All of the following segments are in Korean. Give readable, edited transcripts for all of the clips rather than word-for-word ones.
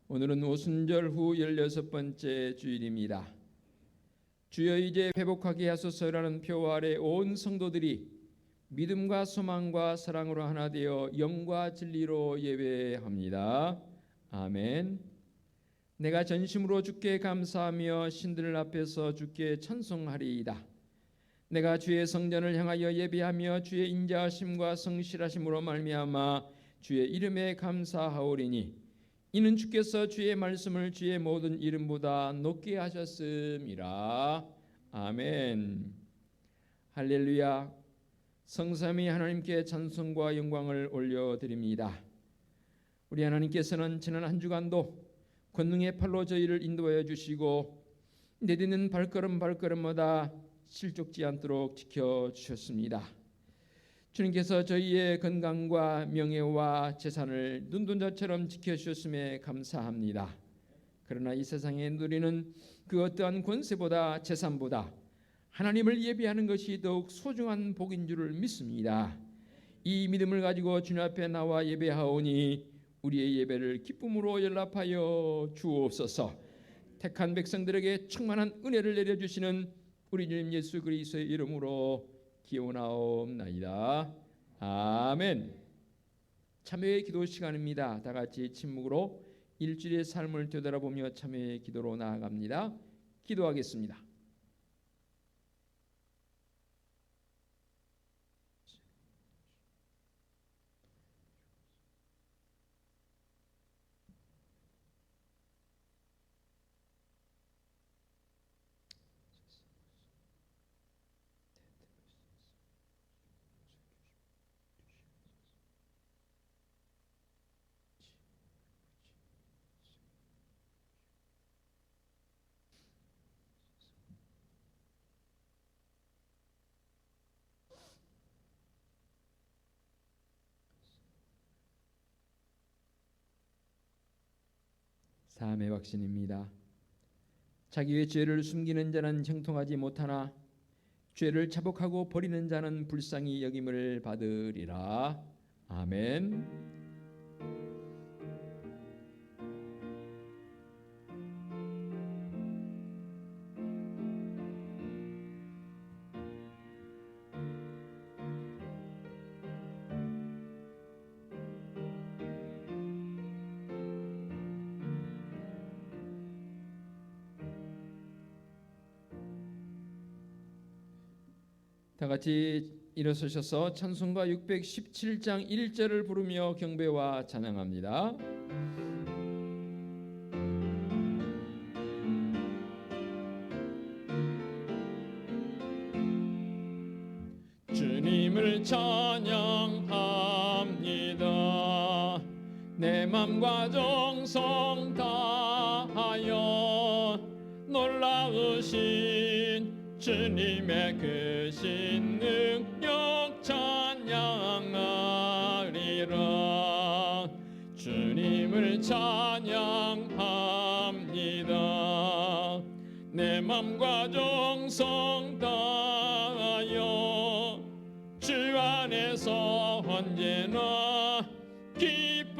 오늘은 오순절 후 16번째 주일입니다. 주여 이제 회복하게 하소서라는 표 아래 온 성도들이 믿음과 소망과 사랑으로 하나 되어 영과 진리로 예배합니다. 아멘. 내가 전심으로 주께 감사하며 신들 앞에서 주께 찬송하리이다. 내가 주의 성전을 향하여 예배하며 주의 인자하심과 성실하심으로 말미암아 주의 이름에 감사하오리니 이는 주께서 주의 말씀을 주의 모든 이름보다 높게 하셨음이라. 아멘. 할렐루야. 성삼위 하나님께 찬송과 영광을 올려드립니다. 우리 하나님께서는 지난 한 주간도 권능의 팔로 저희를 인도하여 주시고 내딛는 발걸음마다 실족지 않도록 지켜주셨습니다. 주님께서 저희의 건강과 명예와 재산을 눈동자처럼 지켜주셨음에 감사합니다. 그러나 이 세상에 누리는 그 어떠한 권세보다 재산보다 하나님을 예배하는 것이 더욱 소중한 복인 줄을 믿습니다. 이 믿음을 가지고 주님 앞에 나와 예배하오니 우리의 예배를 기쁨으로 연락하여 주옵소서. 택한 백성들에게 충만한 은혜를 내려주시는 우리 주님 예수 그리스도의 이름으로 기원하옵나이다. 아멘. 참회의 기도 시간입니다. 다 같이 침묵으로 일주일의 삶을 되돌아보며 참회의 기도로 나아갑니다. 기도하겠습니다. 삶의 확신입니다. 자기의 죄를 숨기는 자는 형통하지 못하나 죄를 자복하고 버리는 자는 불쌍히 여김을 받으리라. 아멘. 다 같이 일어서셔서 찬송가 617장 1절을 부르며 경배와 찬양합니다. 주님을 찬양합니다. 내 맘과 정성 다하여 놀라우신 주님의 크신 능력 찬양하리라. 주님을 찬양합니다. 내 맘과 정성 다하여 주 안에서 언제나 기뻐하리라.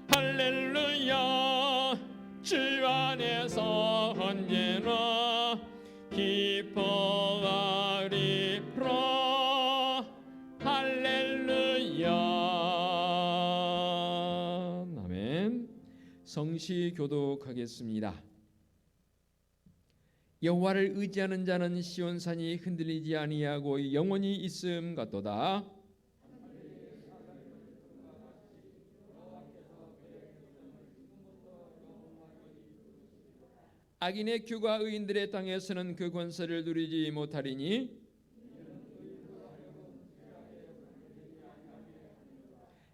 할렐루야. 주 안에서 언제나 기뻐하리라. 할렐루야. 아멘. 성시 교독하겠습니다. 여호와를 의지하는 자는 시온산이 흔들리지 아니하고 영원히 있음 같도다. 악인의 규가 의인들의 땅에서는 그 권세를 누리지 못하리니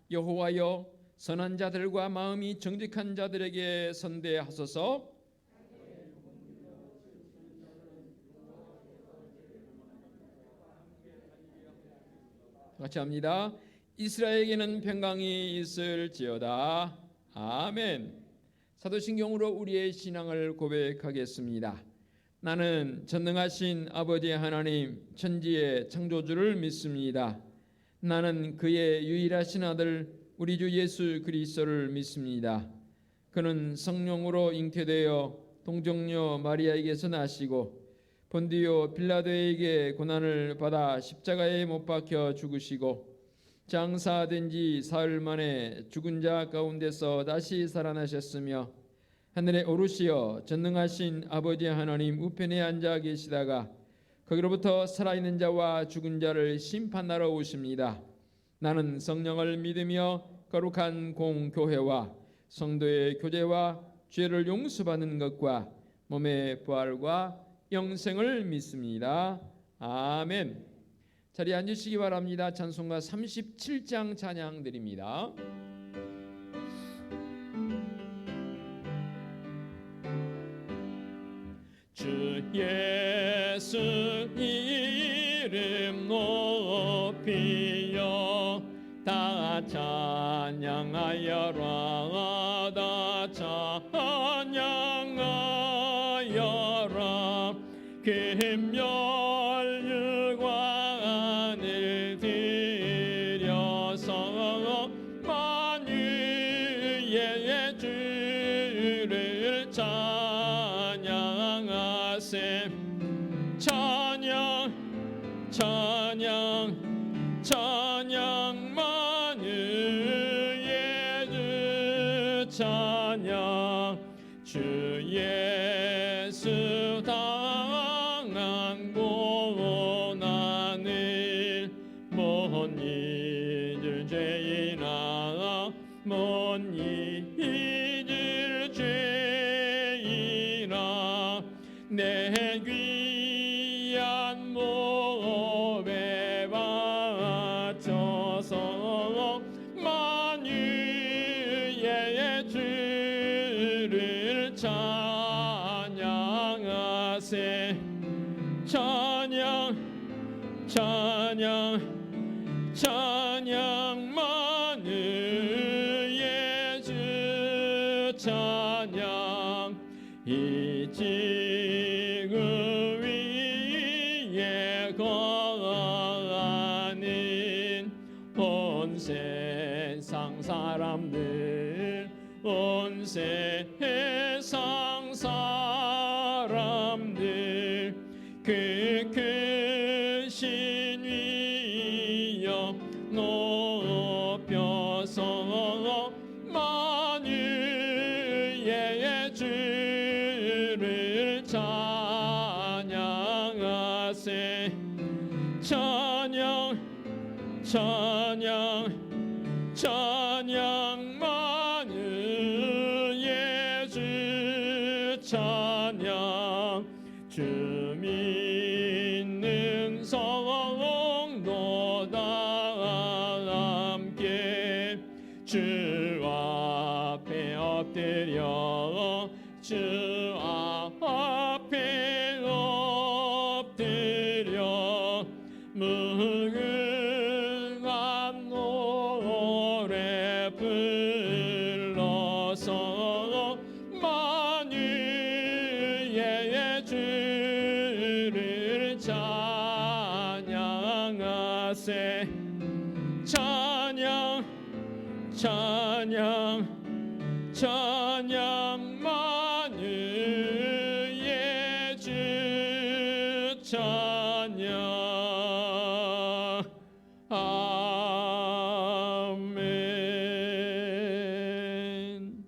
여호와여 선한 자들과 마음이 정직한 자들에게 선대하소서. 같이 합니다. 이스라엘에게는 평강이 있을지어다. 아멘. 사도신경으로 우리의 신앙을 고백하겠습니다. 나는 전능하신 아버지 하나님 천지의 창조주를 믿습니다. 나는 그의 유일하신 아들 우리 주 예수 그리스도를 믿습니다. 그는 성령으로 잉태되어 동정녀 마리아에게서 나시고 본디오 빌라도에게 고난을 받아 십자가에 못 박혀 죽으시고 장사된 지 사흘 만에 죽은 자 가운데서 다시 살아나셨으며 하늘에 오르시어 전능하신 아버지 하나님 우편에 앉아 계시다가 거기로부터 살아있는 자와 죽은 자를 심판하러 오십니다. 나는 성령을 믿으며 거룩한 공교회와 성도의 교제와 죄를 용서받는 것과 몸의 부활과 영생을 믿습니다. 아멘. 자리에 앉으시기 바랍니다. 찬송가 37장 찬양 드립니다. 주 예수 이름 높이여 다 찬양하여라 다 찬양하여라 금멸유관을 들여서 만유의 주를 찬양하세 찬양 찬양 찬양 만유의 주 찬양 주 예수 당한 고난을 못 잊을 죄인아 못 잊을 죄인아 내 귀한 몸에 바쳐서 만유의 주를 찬양하세 찬양 찬양 찬양 만유의 주 찬양 이 지구 위에 거하는 온 세상 사람들 온 세상 사람들 그 크신 위여 높여서 만유의 주를 찬양하세 찬양 찬양 찬양 만유의 주 찬양 주 믿는 성도 다 함께 주 앞에 엎드려 주 앞에 엎드려 무궁한 노래 불러서 만유의 주를 찬양하세 찬양 찬양 찬양 만유의 주 찬양 아멘.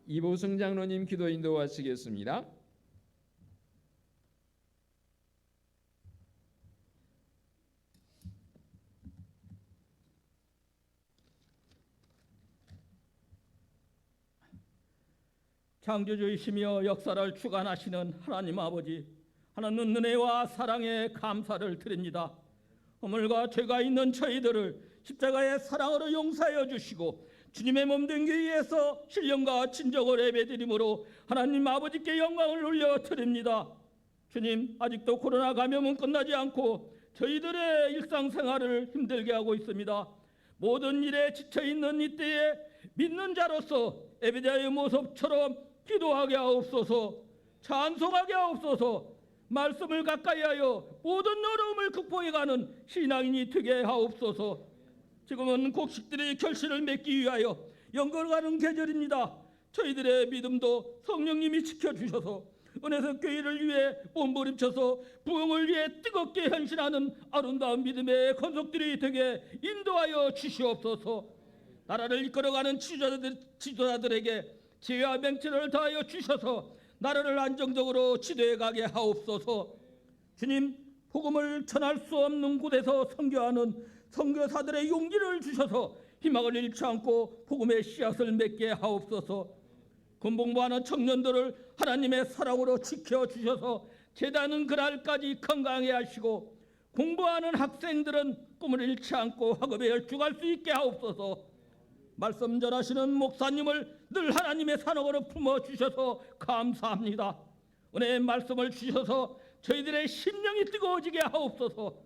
이보승 장로님 기도 인도하시겠습니다. 창조주이시며 역사를 주관하시는 하나님 아버지, 하나님 은혜와 사랑에 감사를 드립니다. 허물과 죄가 있는 저희들을 십자가의 사랑으로 용서하여 주시고 주님의 몸된 교회에서 신령과 진정을 예배드림으로 하나님 아버지께 영광을 올려드립니다. 주님, 아직도 코로나 감염은 끝나지 않고 저희들의 일상생활을 힘들게 하고 있습니다. 모든 일에 지쳐있는 이때에 믿는 자로서 예배자의 모습처럼 기도하게 하옵소서, 찬송하게 하옵소서, 말씀을 가까이 하여 모든 어려움을 극복해가는 신앙인이 되게 하옵소서. 지금은 곡식들이 결실을 맺기 위하여 연결하는 계절입니다. 저희들의 믿음도 성령님이 지켜주셔서 은혜석 교회를 위해 몸부림쳐서 부흥을 위해 뜨겁게 헌신하는 아름다운 믿음의 건속들이 되게 인도하여 주시옵소서. 나라를 이끌어가는 지도자들에게 지혜와 맹체를 더하여 주셔서 나라를 안정적으로 지도해 가게 하옵소서. 주님, 복음을 전할 수 없는 곳에서 선교하는 선교사들의 용기를 주셔서 희망을 잃지 않고 복음의 씨앗을 맺게 하옵소서. 군복무하는 청년들을 하나님의 사랑으로 지켜주셔서 제다는 그날까지 건강해 하시고 공부하는 학생들은 꿈을 잃지 않고 학업에 열중할 수 있게 하옵소서. 말씀 전하시는 목사님을 늘 하나님의 사랑으로 품어주셔서 감사합니다. 은혜의 말씀을 주셔서 저희들의 심령이 뜨거워지게 하옵소서.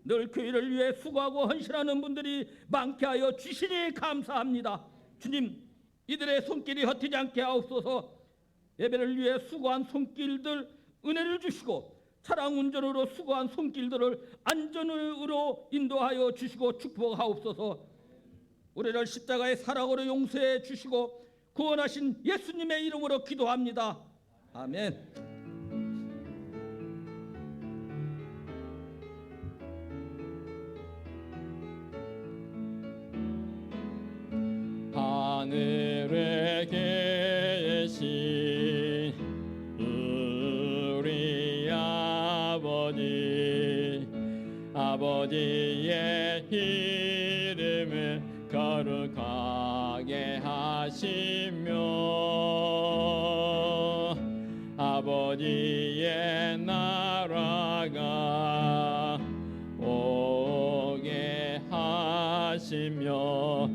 늘 교회를 위해 수고하고 헌신하는 분들이 많게 하여 주시니 감사합니다. 주님, 이들의 손길이 헛되지 않게 하옵소서. 예배를 위해 수고한 손길들 은혜를 주시고 차량 운전으로 수고한 손길들을 안전으로 인도하여 주시고 축복하옵소서. 우리를 십자가의 사랑으로 용서해 주시고 구원하신 예수님의 이름으로 기도합니다. 아멘. 하늘에 계신 우리 아버지의 이름을 거룩하게 하시며 아버지의 나라가 오게 하시며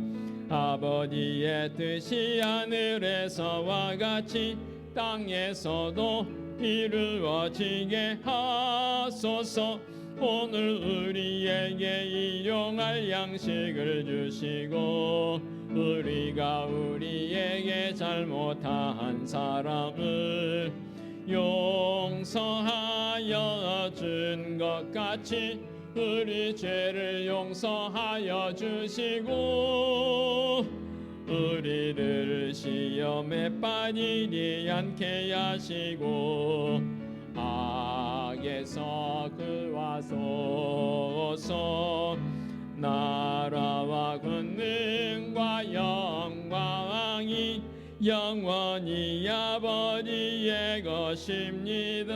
아버지의 뜻이 하늘에서와 같이 땅에서도 이루어지게 하소서. 오늘 우리에게 일용할 양식을 주시고 우리가 우리에게 잘못한 사람을 용서하여 준 것 같이 우리 죄를 용서하여 주시고 우리를 시험에 빠지지 않게 하시고 악에서 구하소서. 나라와 권능과 영광이 영원히 아버지의 것입니다.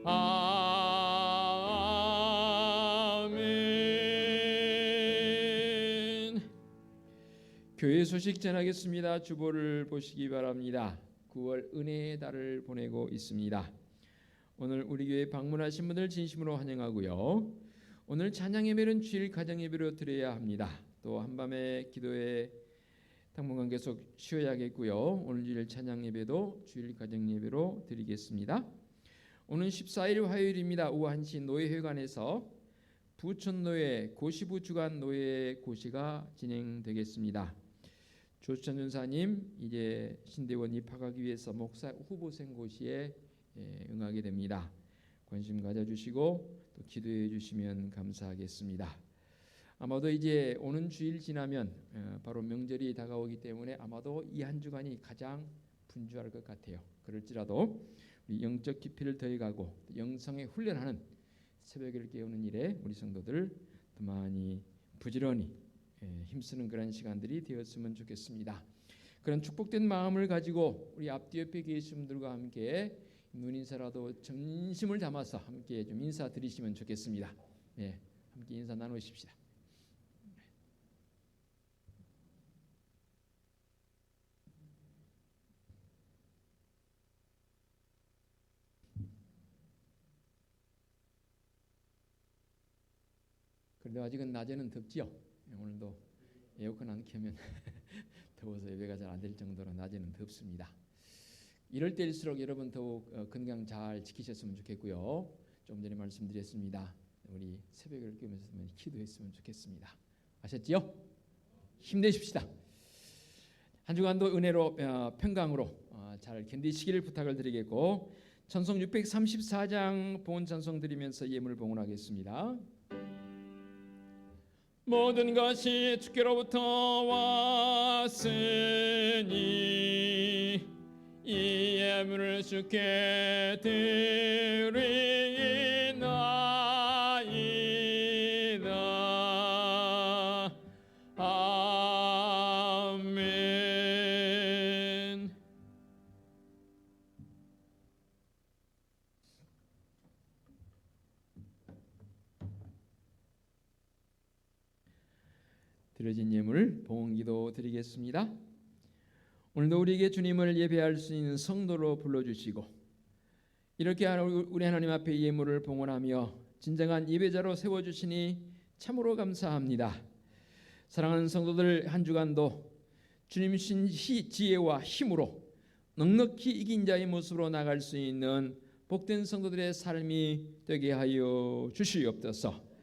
아멘. 교회 소식 전하겠습니다. 주보를 보시기 바랍니다. 9월 은혜의 달을 보내고 있습니다. 오늘 우리 교회 방문하신 분들 진심으로 환영하고요. 오늘 찬양 예배는 주일 가정 예배로 드려야 합니다. 또 한밤에 기도회 당분간 계속 쉬어야겠고요. 오늘 주일 찬양 예배도 주일 가정 예배로 드리겠습니다. 오늘 14일 화요일입니다. 오후 1시 노예회관에서 부천노예 고시부 주간 노예 고시가 진행되겠습니다. 조수찬 전사님 이제 신대원 입학하기 위해서 목사 후보생 고시에 응하게 됩니다. 관심 가져주시고 또 기도해 주시면 감사하겠습니다. 아마도 이제 오는 주일 지나면 바로 명절이 다가오기 때문에 아마도 이 한 주간이 가장 분주할 것 같아요. 그럴지라도 우리 영적 깊이를 더해가고 영성에 훈련하는 새벽을 깨우는 일에 우리 성도들 더 많이 부지런히 힘쓰는 그런 시간들이 되었으면 좋겠습니다. 그런 축복된 마음을 가지고 우리 앞뒤 옆에 계신 분들과 함께 눈인사라도 전심을 담아서 함께 좀 인사드리시면 좋겠습니다. 네, 함께 인사 나누십시다. 그런데 아직은 낮에는 덥지요. 오늘도 에어컨 안 켜면 더워서 예배가 잘 안 될 정도로 낮에는 덥습니다. 이럴 때일수록 여러분 더욱 건강 잘 지키셨으면 좋겠고요. 좀 전에 말씀드렸습니다. 우리 새벽을 깨우면서 기도했으면 좋겠습니다. 아셨지요? 힘내십시다. 한 주간도 은혜로 평강으로 잘 견디시기를 부탁을 드리겠고 찬송 634장 본 찬송 드리면서 예물 봉헌하겠습니다. 모든 것이 주께로부터 왔으니 이 예물을 주께 드리나이다. 아멘. 드려진 예물 봉헌기도 드리겠습니다. 오늘도 우리에게 주님을 예배할 수 있는 성도로 불러주시고 이렇게 우리 하나님 앞에 예물을 봉헌하며 진정한 예배자로 세워주시니 참으로 감사합니다. 사랑하는 성도들, 한 주간도 주님 신 지혜와 힘으로 넉넉히 이긴 자의 모습으로 나갈 수 있는 복된 성도들의 삶이 되게 하여 주시옵소서.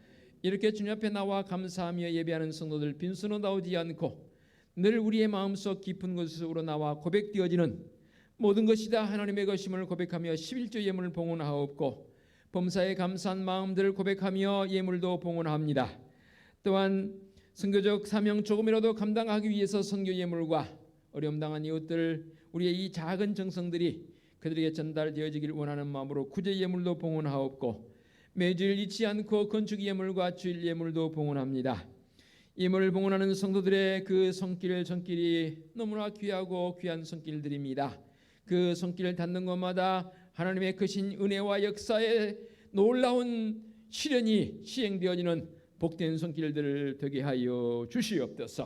이렇게 주님 앞에 나와 감사하며 예배하는 성도들 빈손으로 나오지 않고 늘 우리의 마음속 깊은 곳으로 나와 고백되어지는 모든 것이 다 하나님의 것임을 고백하며 11조 예물을 봉헌하옵고 범사에 감사한 마음들을 고백하며 예물도 봉헌합니다. 또한 선교적 사명 조금이라도 감당하기 위해서 선교 예물과 어려움 당한 이웃들, 우리의 이 작은 정성들이 그들에게 전달되어지길 원하는 마음으로 구제 예물도 봉헌하옵고 매주일 잊지 않고 건축 예물과 주일 예물도 봉헌합니다. 예물을 봉헌하는 성도들의 그 손길이 너무나 귀하고 귀한 손길들입니다. 그 손길을 닿는 곳마다 하나님의 크신 은혜와 역사의 놀라운 실현이 시행되어지는 복된 손길들을 되게 하여 주시옵소서.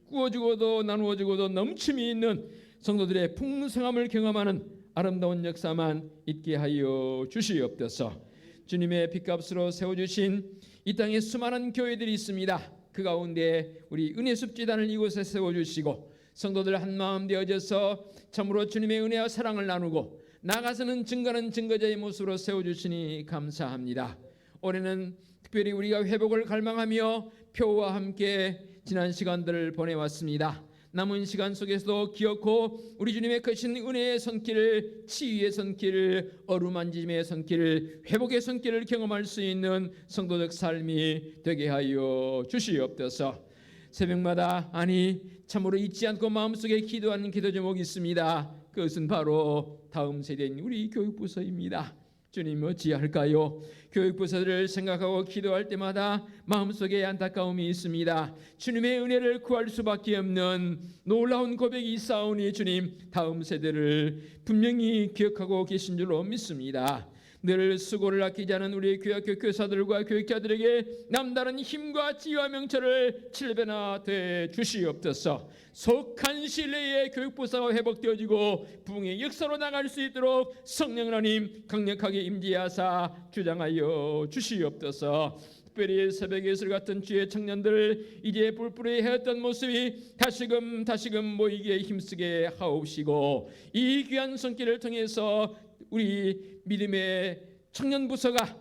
구워주고도 나누어주고도 넘침이 있는 성도들의 풍성함을 경험하는 아름다운 역사만 있게 하여 주시옵소서. 주님의 핏값으로 세워주신 이 땅에 수많은 교회들이 있습니다. 그 가운데 우리 은혜숲재단을 이곳에 세워주시고 성도들 한마음 되어져서 참으로 주님의 은혜와 사랑을 나누고 나가서는 증거하는 증거자의 모습으로 세워주시니 감사합니다. 올해는 특별히 우리가 회복을 갈망하며 표와 함께 지난 시간들을 보내왔습니다. 남은 시간 속에서도 기억고 우리 주님의 크신 은혜의 손길을, 치유의 손길을, 어루만짐의 손길을, 회복의 손길을 경험할 수 있는 성도적 삶이 되게 하여 주시옵소서. 새벽마다 참으로 잊지 않고 마음속에 기도하는 기도 제목이 있습니다. 그것은 바로 다음 세대인 우리 교육부서입니다. 주님 어찌할까요? 교육부서들을 생각하고 기도할 때마다 마음속에 안타까움이 있습니다. 주님의 은혜를 구할 수밖에 없는 놀라운 고백이 있사오니 주님 다음 세대를 분명히 기억하고 계신 줄로 믿습니다. 늘 수고를 아끼지 않은 우리 교학교 교사들과 교육자들에게 남다른 힘과 지혜와 명철을 7배나 돼 주시옵소서. 속한 신뢰의 교육부사가 회복되어지고 부흥의 역사로 나갈 수 있도록 성령 하나님 강력하게 임재하사 주장하여 주시옵소서. 특별히 새벽 예술 같은 주의 청년들 이제 뿔뿔이 헤었던 모습이 다시금 모이기에 힘쓰게 하옵시고 이 귀한 손길을 통해서 우리 믿음의 청년 부서가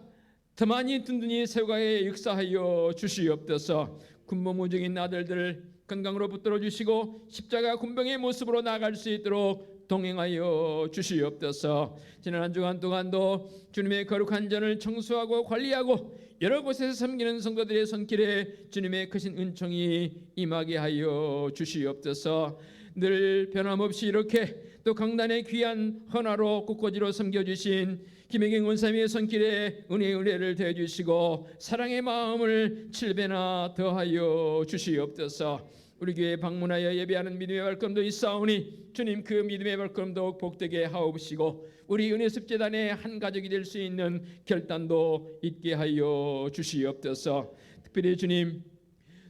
더 많이 든든히 세워가에 역사하여 주시옵소서. 군복무중인 아들들 건강으로 붙들어 주시고 십자가 군병의 모습으로 나아갈 수 있도록 동행하여 주시옵소서. 지난 한 주간 동안도 주님의 거룩한 전을 청소하고 관리하고 여러 곳에서 섬기는 성도들의 손길에 주님의 크신 은총이 임하게 하여 주시옵소서. 늘 변함없이 이렇게 또 강단의 귀한 헌화로 꽃꽂이로 섬겨주신 김혜경 원사님의 손길에 은혜를 더해주시고 사랑의 마음을 7배나 더하여 주시옵소서. 우리 교회에 방문하여 예배하는 믿음의 발걸음도 있사오니 주님 그 믿음의 발걸음도 복되게 하옵시고 우리 은혜숲재단의 한 가족이 될 수 있는 결단도 있게 하여 주시옵소서. 특별히 주님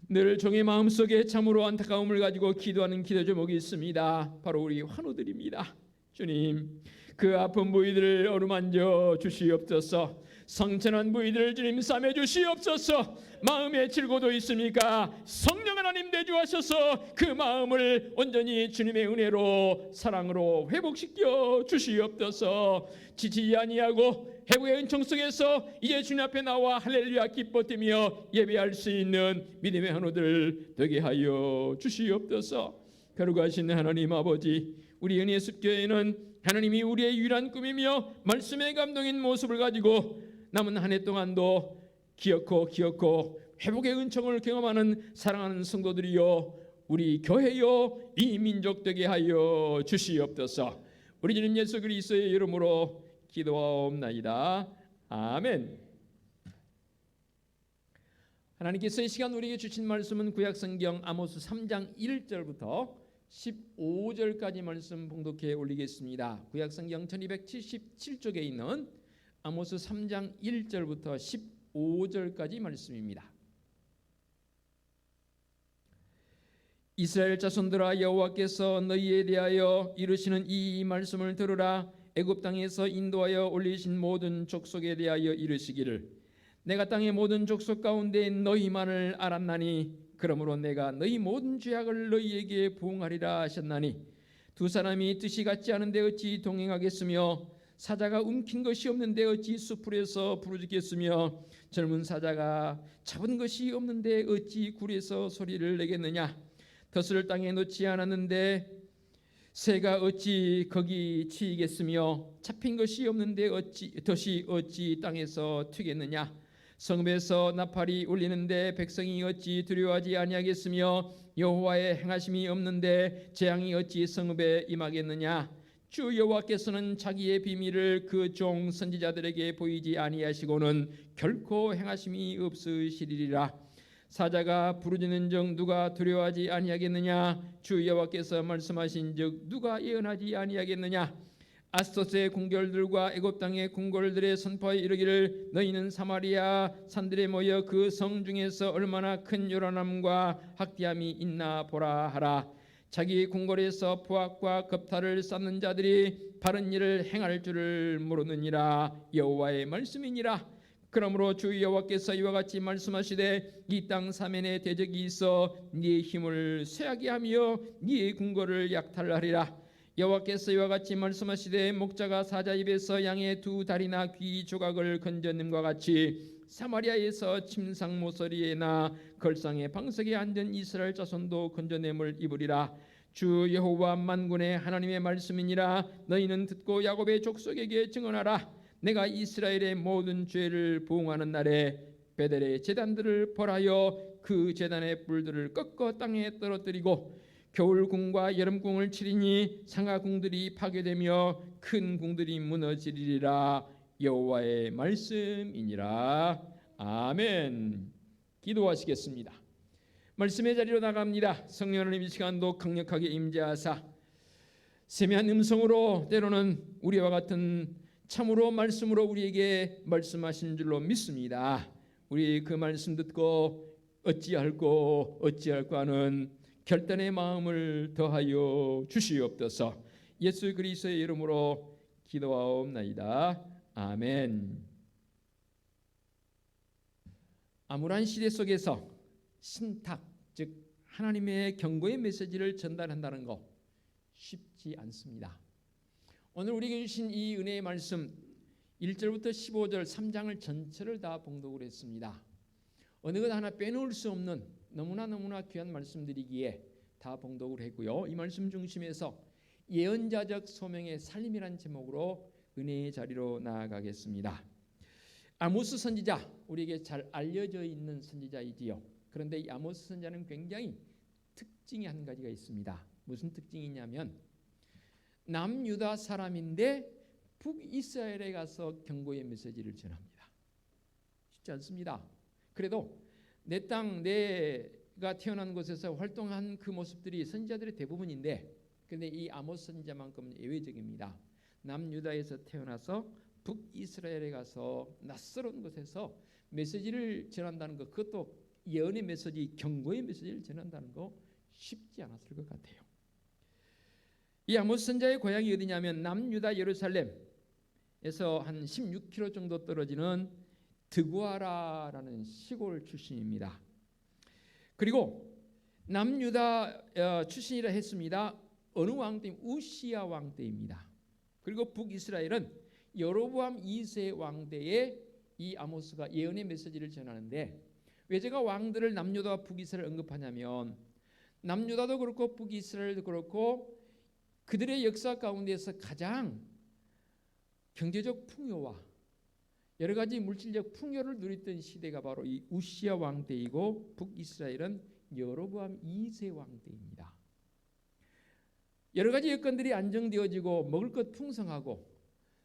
늘 종의 마음속에 참으로 안타까움을 가지고 기도하는 기도 제목이 있습니다. 바로 우리 환우들입니다. 주님 그 아픈 부위들을 어루만져 주시옵소서. 성천한 부위들을 주님 싸매 주시옵소서. 마음에 질고도 있습니까? 성령 하나님 내주하셔서 그 마음을 온전히 주님의 은혜로 사랑으로 회복시켜 주시옵소서. 지치지 아니하고 회복의 은총 속에서 이제 주님 앞에 나와 할렐루야 기뻐 뛰며 예배할 수 있는 믿음의 한우들 되게 하여 주시옵소서. 거룩하신 하나님 아버지, 우리 은혜숲교회는 하나님이 우리의 유일한 꿈이며 말씀의 감동인 모습을 가지고 남은 한 해 동안도 기억고 회복의 은총을 경험하는 사랑하는 성도들이여, 우리 교회여, 이 민족 되게 하여 주시옵소서. 우리 주님 예수 그리스도의 이름으로 기도하옵나이다. 아멘. 하나님께서 이 시간 우리에게 주신 말씀은 구약성경 아모스 3장 1절부터 15절까지 말씀 봉독해 올리겠습니다. 구약성경 1277쪽에 있는 아모스 3장 1절부터 15절까지 말씀입니다. 이스라엘 자손들아, 여호와께서 너희에 대하여 이르시는 이 말씀을 들으라. 애굽 땅에서 인도하여 올리신 모든 족속에 대하여 이르시기를, 내가 땅의 모든 족속 가운데 너희만을 알았나니 그러므로 내가 너희 모든 죄악을 너희에게 부응하리라 하셨나니, 두 사람이 뜻이 같지 않은데 어찌 동행하겠으며 사자가 움킨 것이 없는데 어찌 수풀에서 부르짖겠으며 젊은 사자가 잡은 것이 없는데 어찌 굴에서 소리를 내겠느냐. 덫을 땅에 놓지 않았는데 새가 어찌 거기 치이겠으며 잡힌 것이 없는데 덫이 어찌 땅에서 튀겠느냐. 성읍에서 나팔이 울리는데 백성이 어찌 두려워하지 아니하겠으며 여호와의 행하심이 없는데 재앙이 어찌 성읍에 임하겠느냐. 주 여호와께서는 자기의 비밀을 그 종 선지자들에게 보이지 아니하시고는 결코 행하심이 없으시리라. 사자가 부르짖는즉 누가 두려워하지 아니하겠느냐. 주 여호와께서 말씀하신즉 누가 예언하지 아니하겠느냐. 아스토스의 궁궐들과 애굽 땅의 궁궐들의 선포에 이르기를, 너희는 사마리아 산들에 모여 그 성 중에서 얼마나 큰 요란함과 학대함이 있나 보라 하라. 자기 궁궐에서 부학과 겁탈을 쌓는 자들이 바른 일을 행할 줄을 모르느니라. 여호와의 말씀이니라. 그러므로 주 여호와께서 이와 같이 말씀하시되, 이 땅 사면에 대적이 있어 네 힘을 쇠하게 하며 네 궁궐을 약탈하리라. 여호와께서 이와 같이 말씀하시되, 목자가 사자 입에서 양의 두 다리나 귀 조각을 건져냄과 같이 사마리아에서 침상 모서리에나 걸상의 방석에 앉은 이스라엘 자손도 건져냄을 입으리라. 주 여호와 만군의 하나님의 말씀이니라. 너희는 듣고 야곱의 족속에게 증언하라. 내가 이스라엘의 모든 죄를 부응하는 날에 베델의 제단들을 벌하여 그 제단의 뿔들을 꺾어 땅에 떨어뜨리고 겨울궁과 여름궁을 치리니 상하궁들이 파괴되며 큰 궁들이 무너지리라. 여호와의 말씀이니라. 아멘. 기도하시겠습니다. 말씀의 자리로 나갑니다. 성령 하나님 이 시간도 강력하게 임재하사 세미한 음성으로 때로는 우리와 같은 참으로 말씀으로 우리에게 말씀하신 줄로 믿습니다. 우리 그 말씀 듣고 어찌할꼬 하는 결단의 마음을 더하여 주시옵소서. 예수 그리스도의 이름으로 기도하옵나이다. 아멘. 암울한 시대 속에서 신탁, 즉 하나님의 경고의 메시지를 전달한다는 것 쉽지 않습니다. 오늘 우리에게 주신 이 은혜의 말씀 1절부터 15절 3장을 전체를 다 봉독을 했습니다. 어느 것 하나 빼놓을 수 없는 너무나 귀한 말씀들이기에 다 봉독을 했고요. 이 말씀 중심에서 예언자적 소명의 살림이란 제목으로 은혜의 자리로 나아가겠습니다. 아모스 선지자, 우리에게 잘 알려져 있는 선지자이지요. 그런데 이 아모스 선지자는 굉장히 특징이 한 가지가 있습니다. 무슨 특징이냐면 남유다 사람인데 북이스라엘에 가서 경고의 메시지를 전합니다. 쉽지 않습니다. 그래도 내 땅, 내가 태어난 곳에서 활동한 그 모습들이 선지자들의 대부분인데, 그런데 이 아모스 선지자만큼은 예외적입니다. 남유다에서 태어나서 북이스라엘에 가서 낯설은 곳에서 메시지를 전한다는 것, 그것도 예언의 메시지, 경고의 메시지를 전한다는 거 쉽지 않았을 것 같아요. 이 아모스 선지자의 고향이 어디냐면 남유다 예루살렘에서 한 16km 정도 떨어지는 드구아라라는 시골 출신입니다. 그리고 남유다 출신이라 했습니다. 어느 왕 때? 우시야 왕 때입니다. 그리고 북이스라엘은 여로보암 2세 왕 때에 이 아모스가 예언의 메시지를 전하는데, 왜 제가 왕들을 남유다와 북이스라엘 언급하냐면 남유다도 그렇고 북이스라엘도 그렇고 그들의 역사 가운데서 가장 경제적 풍요와 여러 가지 물질적 풍요를 누렸던 시대가 바로 이 우시야 왕 때이고 북이스라엘은 여로보암 2세 왕 때입니다. 여러 가지 여건들이 안정되어지고 먹을 것 풍성하고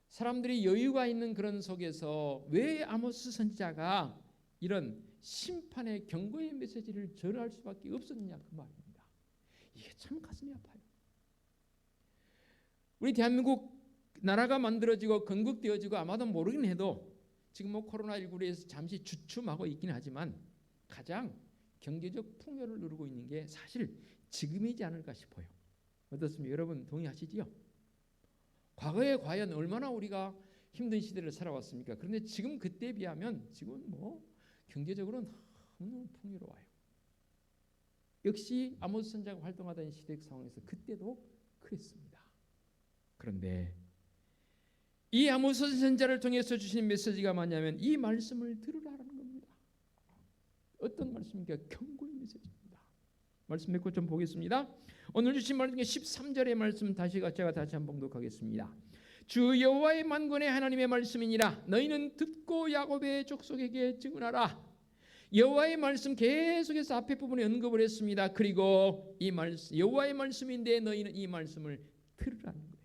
사람들이 여유가 있는 그런 속에서 왜 아모스 선지자가 이런 심판의 경고의 메시지를 전할 수밖에 없었느냐 그 말입니다. 이게 참 가슴이 아파요. 우리 대한민국 나라가 만들어지고 건국되어지고 아마도 모르긴 해도 지금 코로나19로 해서 잠시 주춤하고 있긴 하지만 가장 경제적 풍요를 누리고 있는 게 사실 지금이지 않을까 싶어요. 어떻습니까? 여러분 동의하시지요? 과거에 과연 얼마나 우리가 힘든 시대를 살아왔습니까? 그런데 지금 그때에 비하면 지금은 경제적으로는 너무 풍요로워요. 역시 아모스 선지자가 활동하던 시대 상황에서 그때도 그랬습니다. 그런데 이 아모스 선지자를 통해서 주신 메시지가 뭐냐면 이 말씀을 들으라는 겁니다. 어떤 말씀입니까? 경고의 메시지입니다. 말씀 몇 구 좀 보겠습니다. 오늘 주신 말씀 중에 13절의 말씀 제가 다시 한번 봉독하겠습니다. 주 여호와의 만군의 하나님의 말씀이니라. 너희는 듣고 야곱의 족속에게 증언하라. 여호와의 말씀 계속해서 앞에 부분에 언급을 했습니다. 그리고 이 말씀 여호와의 말씀인데 너희는 이 말씀을 들으라는 거예요.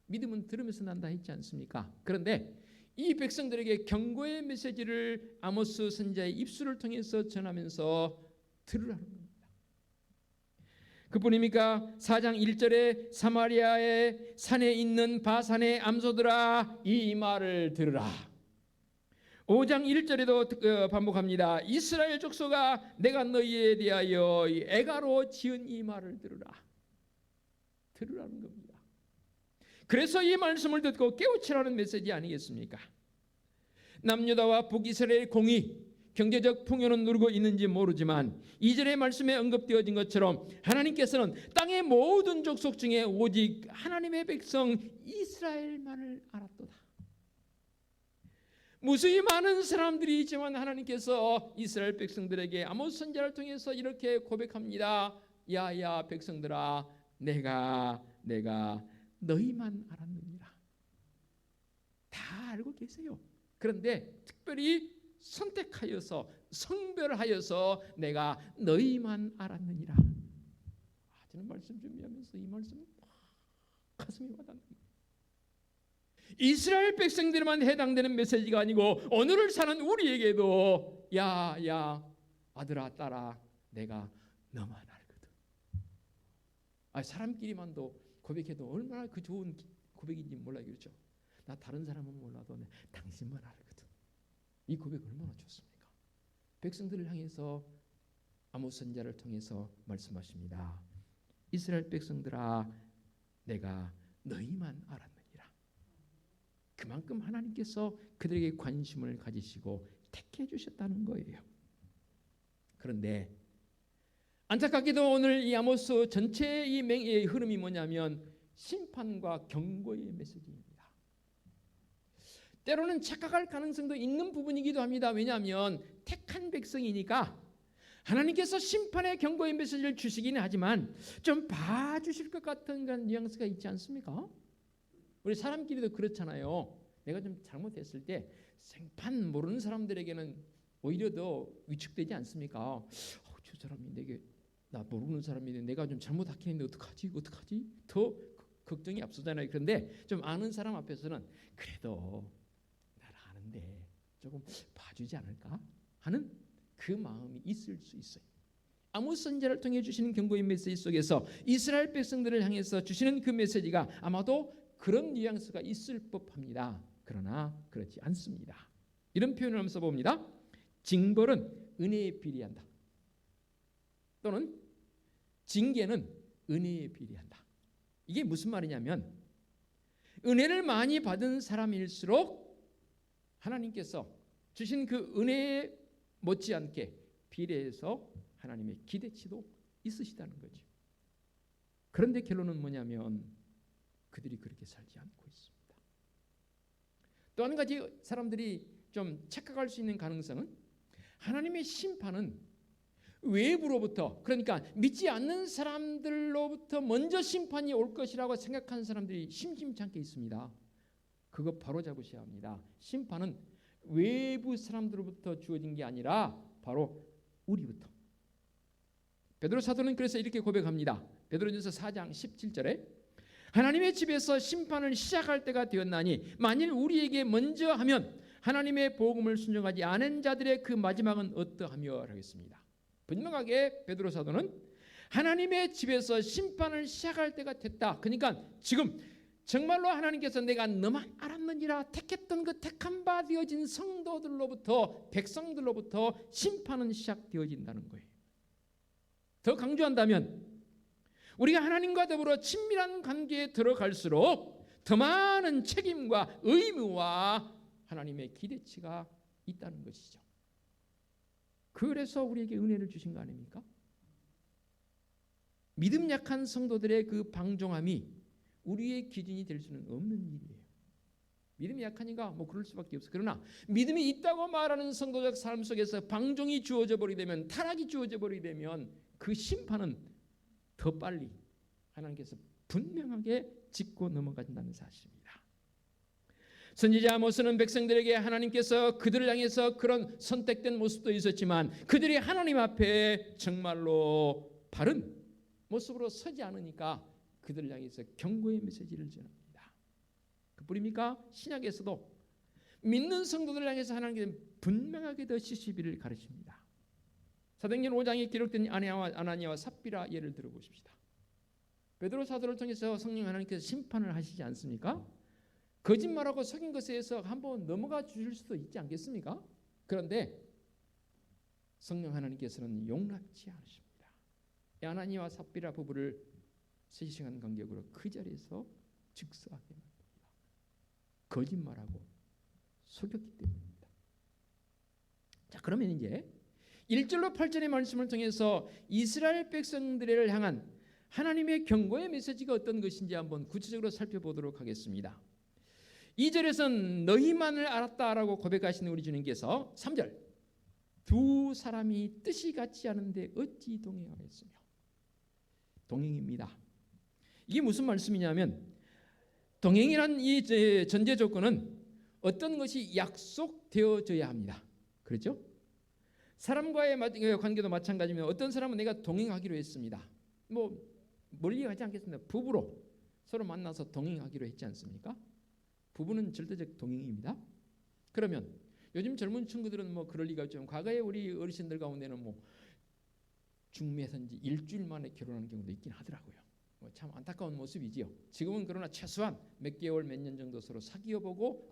믿음은 들으면서 난다 했지 않습니까? 그런데 이 백성들에게 경고의 메시지를 아모스 선지자의 입술을 통해서 전하면서 들으라는 겁니다. 그뿐입니까? 4장 1절에 사마리아의 산에 있는 바산의 암소들아 이 말을 들으라. 5장 1절에도 반복합니다. 이스라엘 족속아 내가 너희에 대하여 애가로 지은 이 말을 들으라는 겁니다. 그래서 이 말씀을 듣고 깨우치라는 메시지 아니겠습니까? 남유다와 북이스라엘 공의 경제적 풍요는 누리고 있는지 모르지만 2절의 말씀에 언급되어진 것처럼 하나님께서는 땅의 모든 족속 중에 오직 하나님의 백성 이스라엘만을 알았도다. 무수히 많은 사람들이 있지만 하나님께서 이스라엘 백성들에게 아모스 선지자를 통해서 이렇게 고백합니다. 야야 백성들아 내가 너희만 알았느니라. 다 알고 계세요. 그런데 특별히 선택하여서 성별하여서 내가 너희만 알았느니라. 저는 말씀 준비하면서 이 말씀 가슴이 와닿습니다. 이스라엘 백성들만 해당되는 메시지가 아니고 오늘을 사는 우리에게도 야 아들아 딸아 내가 너만 알거든. 사람끼리만도 고백해도 얼마나 그 좋은 고백인지 몰라요. 그렇죠? 나 다른 사람은 몰라도 당신만 알거든. 이 고백 얼마나 좋습니까? 백성들을 향해서 아모스 선지자를 통해서 말씀하십니다. 이스라엘 백성들아 내가 너희만 알았느니라. 그만큼 하나님께서 그들에게 관심을 가지시고 택해 주셨다는 거예요. 그런데 안타깝게도 오늘 이 아모스 전체의 이 흐름이 뭐냐면 심판과 경고의 메시지입니다. 때로는 착각할 가능성도 있는 부분이기도 합니다. 왜냐하면 택한 백성이니까 하나님께서 심판의 경고의 메시지를 주시기는 하지만 좀 봐주실 것 같은 그런 뉘앙스가 있지 않습니까? 우리 사람끼리도 그렇잖아요. 내가 좀 잘못했을 때 생판 모르는 사람들에게는 오히려 더 위축되지 않습니까? 저 사람이 내게 나 모르는 사람인데 내가 좀 잘못하긴 했는데 어떡하지? 더 걱정이 앞서잖아요. 그런데 좀 아는 사람 앞에서는 그래도 나를 아는데 조금 봐주지 않을까 하는 그 마음이 있을 수 있어요. 아모스 선지자를 통해 주시는 경고의 메시지 속에서 이스라엘 백성들을 향해서 주시는 그 메시지가 아마도 그런 뉘앙스가 있을 법합니다. 그러나 그렇지 않습니다. 이런 표현을 하면서 봅니다. 징벌은 은혜에 비례한다. 또는 징계는 은혜에 비례한다. 이게 무슨 말이냐면 은혜를 많이 받은 사람일수록 하나님께서 주신 그 은혜에 못지않게 비례해서 하나님의 기대치도 있으시다는 거죠. 그런데 결론은 뭐냐면 그들이 그렇게 살지 않고 있습니다. 또 한 가지 사람들이 좀 착각할 수 있는 가능성은 하나님의 심판은 외부로부터, 그러니까 믿지 않는 사람들로부터 먼저 심판이 올 것이라고 생각하는 사람들이 심심찮게 있습니다. 그거 바로 잡으셔야 합니다. 심판은 외부 사람들로부터 주어진 게 아니라 바로 우리부터. 베드로 사도는 그래서 이렇게 고백합니다. 베드로전서 4장 17절에 하나님의 집에서 심판을 시작할 때가 되었나니 만일 우리에게 먼저 하면 하나님의 복음을 순종하지 않은 자들의 그 마지막은 어떠하며 하겠습니다. 분명하게 베드로 사도는 하나님의 집에서 심판을 시작할 때가 됐다. 그러니까 지금 정말로 하나님께서 내가 너만 알았느니라 택했던 그 택한 바 되어진 성도들로부터 백성들로부터 심판은 시작되어진다는 거예요. 더 강조한다면 우리가 하나님과 더불어 친밀한 관계에 들어갈수록 더 많은 책임과 의무와 하나님의 기대치가 있다는 것이죠. 그래서 우리에게 은혜를 주신 거 아닙니까? 믿음 약한 성도들의 그 방종함이 우리의 기준이 될 수는 없는 일이에요. 믿음이 약하니까 뭐 그럴 수밖에 없어. 그러나 믿음이 있다고 말하는 성도적 삶 속에서 방종이 주어져 버리게 되면, 타락이 주어져 버리게 되면 그 심판은 더 빨리 하나님께서 분명하게 짚고 넘어간다는 사실입니다. 선지자 아모스는 백성들에게 하나님께서 그들을 향해서 그런 선택된 모습도 있었지만 그들이 하나님 앞에 정말로 바른 모습으로 서지 않으니까 그들을 향해서 경고의 메시지를 전합니다. 그뿐입니까? 신약에서도 믿는 성도들을 향해서 하나님께서 분명하게 더 시시비를 가르칩니다. 사도행전 5장에 기록된 아나니아와 삽비라 예를 들어보십시다. 베드로 사도를 통해서 성령 하나님께서 심판을 하시지 않습니까? 거짓말하고 속인 것에 대해서 한번 넘어가 주실 수도 있지 않겠습니까? 그런데 성령 하나님께서는 용납지 않으십니다. 아나니아와 삽비라 부부를 3시간 간격으로 그 자리에서 즉사하게 만듭니다. 거짓말하고 속였기 때문입니다. 자, 그러면 이제 1절로 8절의 말씀을 통해서 이스라엘 백성들을 향한 하나님의 경고의 메시지가 어떤 것인지 한번 구체적으로 살펴보도록 하겠습니다. 2절에서는 너희만을 알았다라고 고백하시는 우리 주님께서 3절 두 사람이 뜻이 같지 않은데 어찌 동행하겠으며, 동행입니다. 이게 무슨 말씀이냐면 동행이란 이 전제 조건은 어떤 것이 약속되어져야 합니다. 그렇죠? 사람과의 관계도 마찬가지면 어떤 사람은 내가 동행하기로 했습니다. 뭐 멀리 가지 않겠습니다. 부부로 서로 만나서 동행하기로 했지 않습니까? 부부는 절대적 동행입니다. 그러면 요즘 젊은 친구들은 뭐 그럴 리가 없죠. 과거에 우리 어르신들 가운데는 뭐 중매선지 일주일 만에 결혼하는 경우도 있긴 하더라고요. 참 안타까운 모습이지요. 지금은 그러나 최소한 몇 개월 몇 년 정도 서로 사귀어보고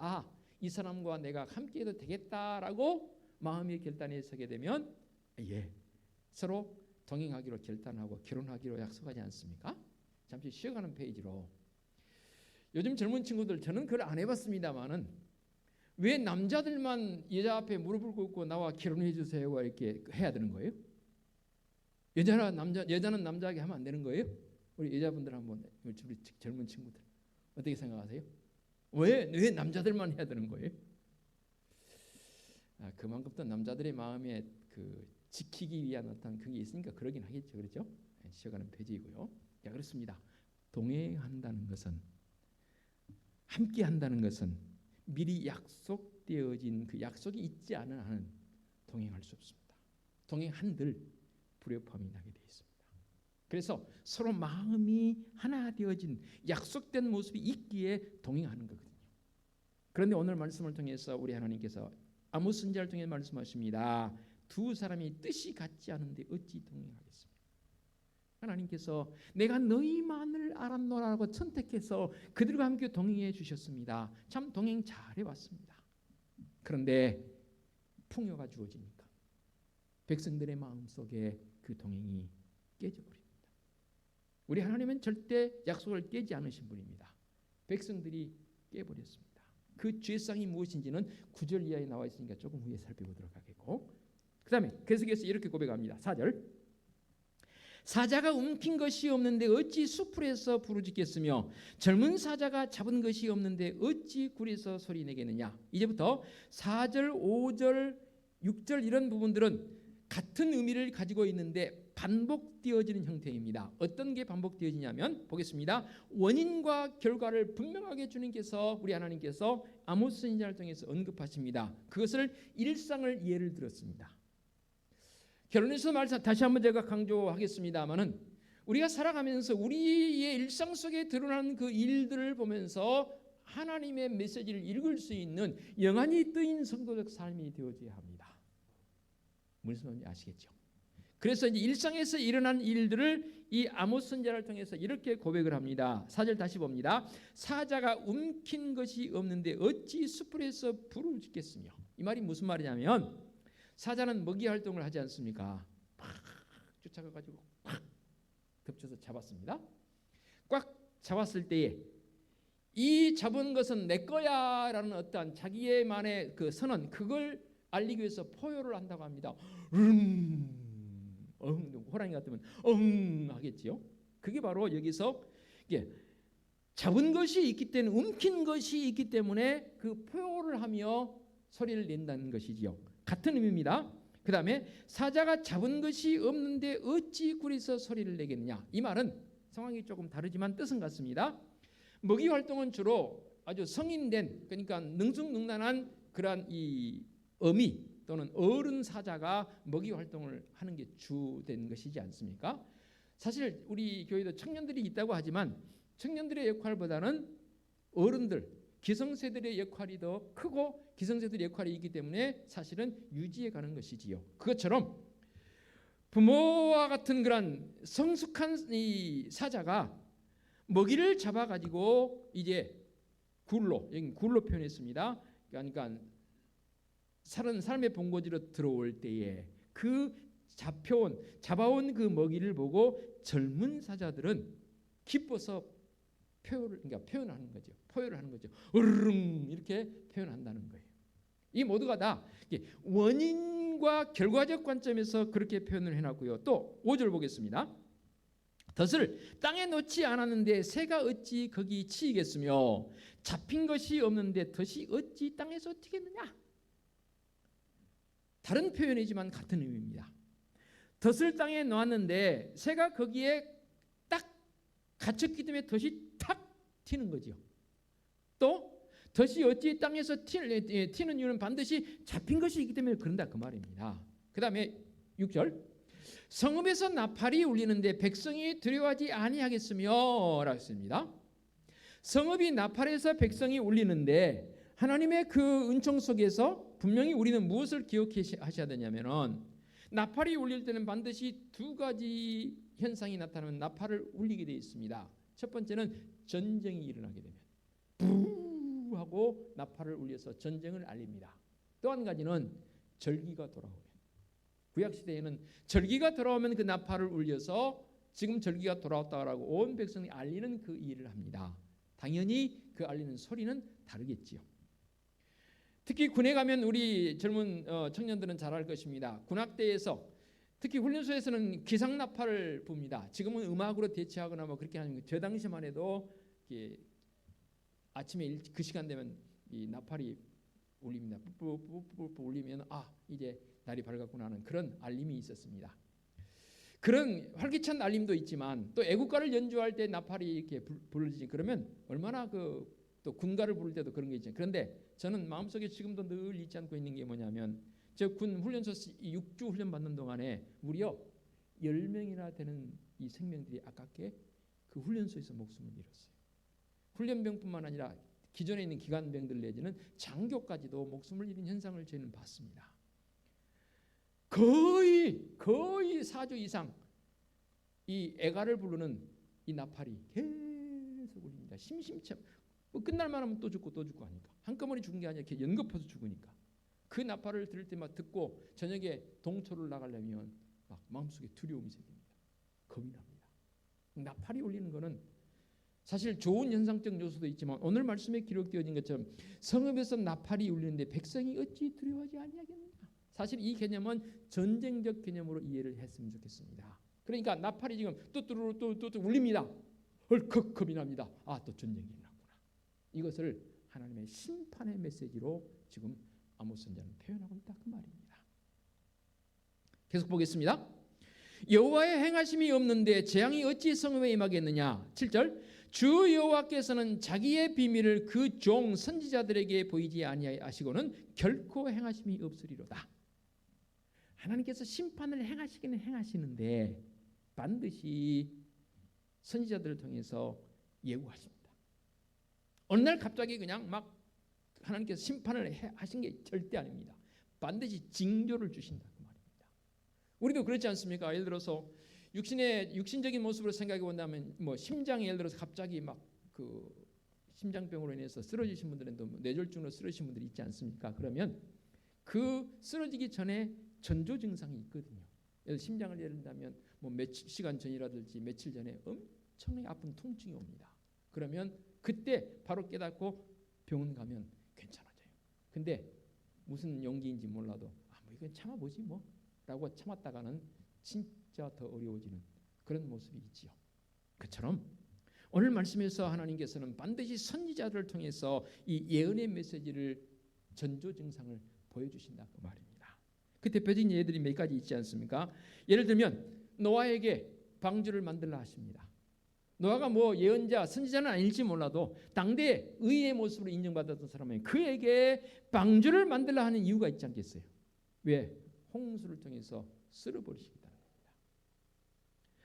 이 사람과 내가 함께해도 되겠다라고 마음의 결단에 서게 되면 서로 동행하기로 결단하고 결혼하기로 약속하지 않습니까? 잠시 쉬어가는 페이지로 요즘 젊은 친구들, 저는 그걸 안 해봤습니다만은 왜 남자들만 여자 앞에 무릎을 꿇고 나와 결혼해 주세요 이렇게 해야 되는 거예요? 여자는 남자에게 하면 안 되는 거예요? 우리 여자분들 한번, 우리 젊은 친구들 어떻게 생각하세요? 왜 남자들만 해야 되는 거예요? 그만큼 또 남자들의 마음에 그 지키기 위한 어떤 그게 있으니까 그러긴 하겠죠, 그렇죠? 쉬어가는 페이지이고요. 자, 그렇습니다. 동행한다는 것은, 함께 한다는 것은 미리 약속되어진 그 약속이 있지 않은 한은 동행할 수 없습니다. 동행한들 불협화음이 나게 되어 있습니다. 그래서 서로 마음이 하나 되어진 약속된 모습이 있기에 동행하는 거거든요. 그런데 오늘 말씀을 통해서 우리 하나님께서 아모스 선지자를 통해 말씀하십니다. 두 사람이 뜻이 같지 않은데 어찌 동행하겠습니까? 하나님께서 내가 너희만을 알았노라고 선택해서 그들과 함께 동행해 주셨습니다. 참 동행 잘해 왔습니다. 그런데 풍요가 주어지니까 백성들의 마음속에 그 동행이 깨져버립니다. 우리 하나님은 절대 약속을 깨지 않으신 분입니다. 백성들이 깨버렸습니다. 그 죄상이 무엇인지는 9절 이하에 나와 있으니까 조금 후에 살펴보도록 하겠고, 그 다음에 계속해서 이렇게 고백합니다. 4절 사자가 움킨 것이 없는데 어찌 수풀에서 부르짖겠으며 젊은 사자가 잡은 것이 없는데 어찌 굴에서 소리내겠느냐. 이제부터 4절, 5절, 6절 이런 부분들은 같은 의미를 가지고 있는데 반복되어지는 형태입니다. 어떤 게 반복되어지냐면 보겠습니다. 원인과 결과를 분명하게 주님께서 우리 하나님께서 아모스 선지자를 통해서 언급하십니다. 그것을 일상을 예를 들었습니다. 결론에서 말씀 다시 한번 제가 강조하겠습니다마는 우리가 살아가면서 우리의 일상 속에 드러나는 그 일들을 보면서 하나님의 메시지를 읽을 수 있는 영안이 뜨인 성도적 삶이 되어져야 합니다. 무슨 말인지 아시겠죠? 그래서 이제 일상에서 일어난 일들을 이 아모스 선지자를 통해서 이렇게 고백을 합니다. 4절 다시 봅니다. 사자가 움킨 것이 없는데 어찌 숯불에서 불을 짓겠으며. 이 말이 무슨 말이냐면 사자는 먹이 활동을 하지 않습니까? 막 쫓아가가지고 꽉 덮쳐서 잡았습니다. 꽉 잡았을 때에 이 잡은 것은 내 거야라는 어떠한 자기의만의 그 선언, 그걸 알리기 위해서 포효를 한다고 합니다. 호랑이 같으면 하겠지요. 그게 바로 여기서 이게 잡은 것이 있기 때문에, 움킨 것이 있기 때문에 그 포효를 하며 소리를 낸다는 것이지요. 같은 의미입니다. 그 다음에 사자가 잡은 것이 없는데 어찌 굴에서 소리를 내겠느냐. 이 말은 상황이 조금 다르지만 뜻은 같습니다. 먹이 활동은 주로 아주 성인된, 그러니까 능숙능란한 그러한 이 어미 또는 어른 사자가 먹이 활동을 하는 게 주된 것이지 않습니까? 사실 우리 교회도 청년들이 있다고 하지만 청년들의 역할보다는 어른들, 기성세들의 역할이 더 크고 기성세들의 역할이 있기 때문에 사실은 유지해 가는 것이지요. 그것처럼 부모와 같은 그런 성숙한 이 사자가 먹이를 잡아가지고 이제 여기 굴로 표현했습니다. 그러니까 삶의 본거지로 들어올 때에 그 잡아온 그 먹이를 보고 젊은 사자들은 기뻐서 표현하는 거죠. 포효를 하는 거죠. 으르릉 이렇게 표현한다는 거예요. 이 모두가 다 원인과 결과적 관점에서 그렇게 표현을 해놨고요. 또 5절 보겠습니다. 덫을 땅에 놓지 않았는데 새가 어찌 거기 치이겠으며 잡힌 것이 없는데 덫이 어찌 땅에서 튀겠느냐. 다른 표현이지만 같은 의미입니다. 덫을 땅에 놓았는데 새가 거기에 딱 갇혔기 때문에 덫이 탁 튀는 거죠. 또 덫이 어찌 땅에서 튀는 이유는 반드시 잡힌 것이 있기 때문에 그런다 그 말입니다. 그 다음에 6절 성읍에서 나팔이 울리는데 백성이 두려워하지 아니하겠으며 라고 했습니다. 성읍이 나팔에서 백성이 울리는데 하나님의 그 은총 속에서 분명히 우리는 무엇을 기억하셔야 되냐면은 나팔이 울릴 때는 반드시 두 가지 현상이 나타나면 나팔을 울리게 되어 있습니다. 첫 번째는 전쟁이 일어나게 되면 부 하고 나팔을 울려서 전쟁을 알립니다. 또 한 가지는 절기가 돌아오면, 구약 시대에는 절기가 돌아오면 그 나팔을 울려서 지금 절기가 돌아왔다라고 온 백성이 알리는 그 일을 합니다. 당연히 그 알리는 소리는 다르겠지요. 특히 군에 가면 우리 젊은 청년들은 잘 알 것입니다. 군악대에서 특히 훈련소에서는 기상나팔을 붑니다. 지금은 음악으로 대체하거나 뭐 그렇게 하는 거. 저 당시만 해도 아침에 그 시간 되면 이 나팔이 울립니다. 뿌뿌뿌뿌 울리면 이제 날이 밝았구나 하는 그런 알림이 있었습니다. 그런 활기찬 알림도 있지만 또 애국가를 연주할 때 나팔이 이렇게 불러지지. 그러면 얼마나 또 군가를 부를 때도 그런 게 있죠. 그런데 저는 마음속에 지금도 늘 잊지 않고 있는 게 뭐냐면 저 군 훈련소 6주 훈련 받는 동안에 무려 10명이나 되는 이 생명들이 아깝게 그 훈련소에서 목숨을 잃었어요. 훈련병뿐만 아니라 기존에 있는 기관병들 내지는 장교까지도 목숨을 잃은 현상을 저희는 봤습니다. 거의 4주 이상 이 애가를 부르는 이 나팔이 계속 울립니다. 심심치 끝날만 하면 또 죽고 하니까 한꺼번에 죽은 게 아니라 이렇게 연거푸서 죽으니까 그 나팔을 들을 때만 듣고 저녁에 동초를 나가려면 막 마음속에 두려움이 생깁니다. 겁이 납니다. 나팔이 울리는 거는 사실 좋은 현상적 요소도 있지만 오늘 말씀에 기록되어진 것처럼 성읍에서 나팔이 울리는데 백성이 어찌 두려워하지 아니하겠느냐. 사실 이 개념은 전쟁적 개념으로 이해를 했으면 좋겠습니다. 그러니까 나팔이 지금 또 울립니다. 헐컥 겁이 납니다. 또 전쟁이 일어났구나. 이것을 하나님의 심판의 메시지로 지금 아모스 선지자는 표현하고 있다 그 말입니다. 계속 보겠습니다. 여호와의 행하심이 없는데 재앙이 어찌 성읍에 임하겠느냐. 7절 주 여호와께서는 자기의 비밀을 그 종 선지자들에게 보이지 아니하시고는 결코 행하심이 없으리로다. 하나님께서 심판을 행하시기는 행하시는데 반드시 선지자들을 통해서 예고하십니다. 어느 날 갑자기 그냥 막 하나님께서 심판을 하신 게 절대 아닙니다. 반드시 징조를 주신다 그 말입니다. 우리도 그렇지 않습니까? 예를 들어서 육신적인 모습으로 생각해 본다면 뭐 심장이 예를 들어서 갑자기 막 그 심장병으로 인해서 쓰러지신 분들은 뇌졸중으로 쓰러지신 분들이 있지 않습니까? 그러면 그 쓰러지기 전에 전조 증상이 있거든요. 예를 심장을 예를 들면 뭐 며칠 시간 전이라든지 며칠 전에 엄청나게 아픈 통증이 옵니다. 그러면 그때 바로 깨닫고 병원 가면 괜찮아져요. 근데 무슨 용기인지 몰라도 뭐 이건 참아보지 뭐라고 참았다가는 진짜 더 어려워지는 그런 모습이 있지요. 그처럼 오늘 말씀에서 하나님께서는 반드시 선지자들을 통해서 이 예언의 메시지를 전조 증상을 보여주신다 그 말입니다. 그 대표적인 예들이 몇 가지 있지 않습니까? 예를 들면 노아에게 방주를 만들라 하십니다. 노아가 뭐 예언자 선지자는 아닐지 몰라도 당대 의의 모습으로 인정받았던 사람은 그에게 방주를 만들라 하는 이유가 있지 않겠어요? 왜? 홍수를 통해서 쓸어버리시기 때문입니다.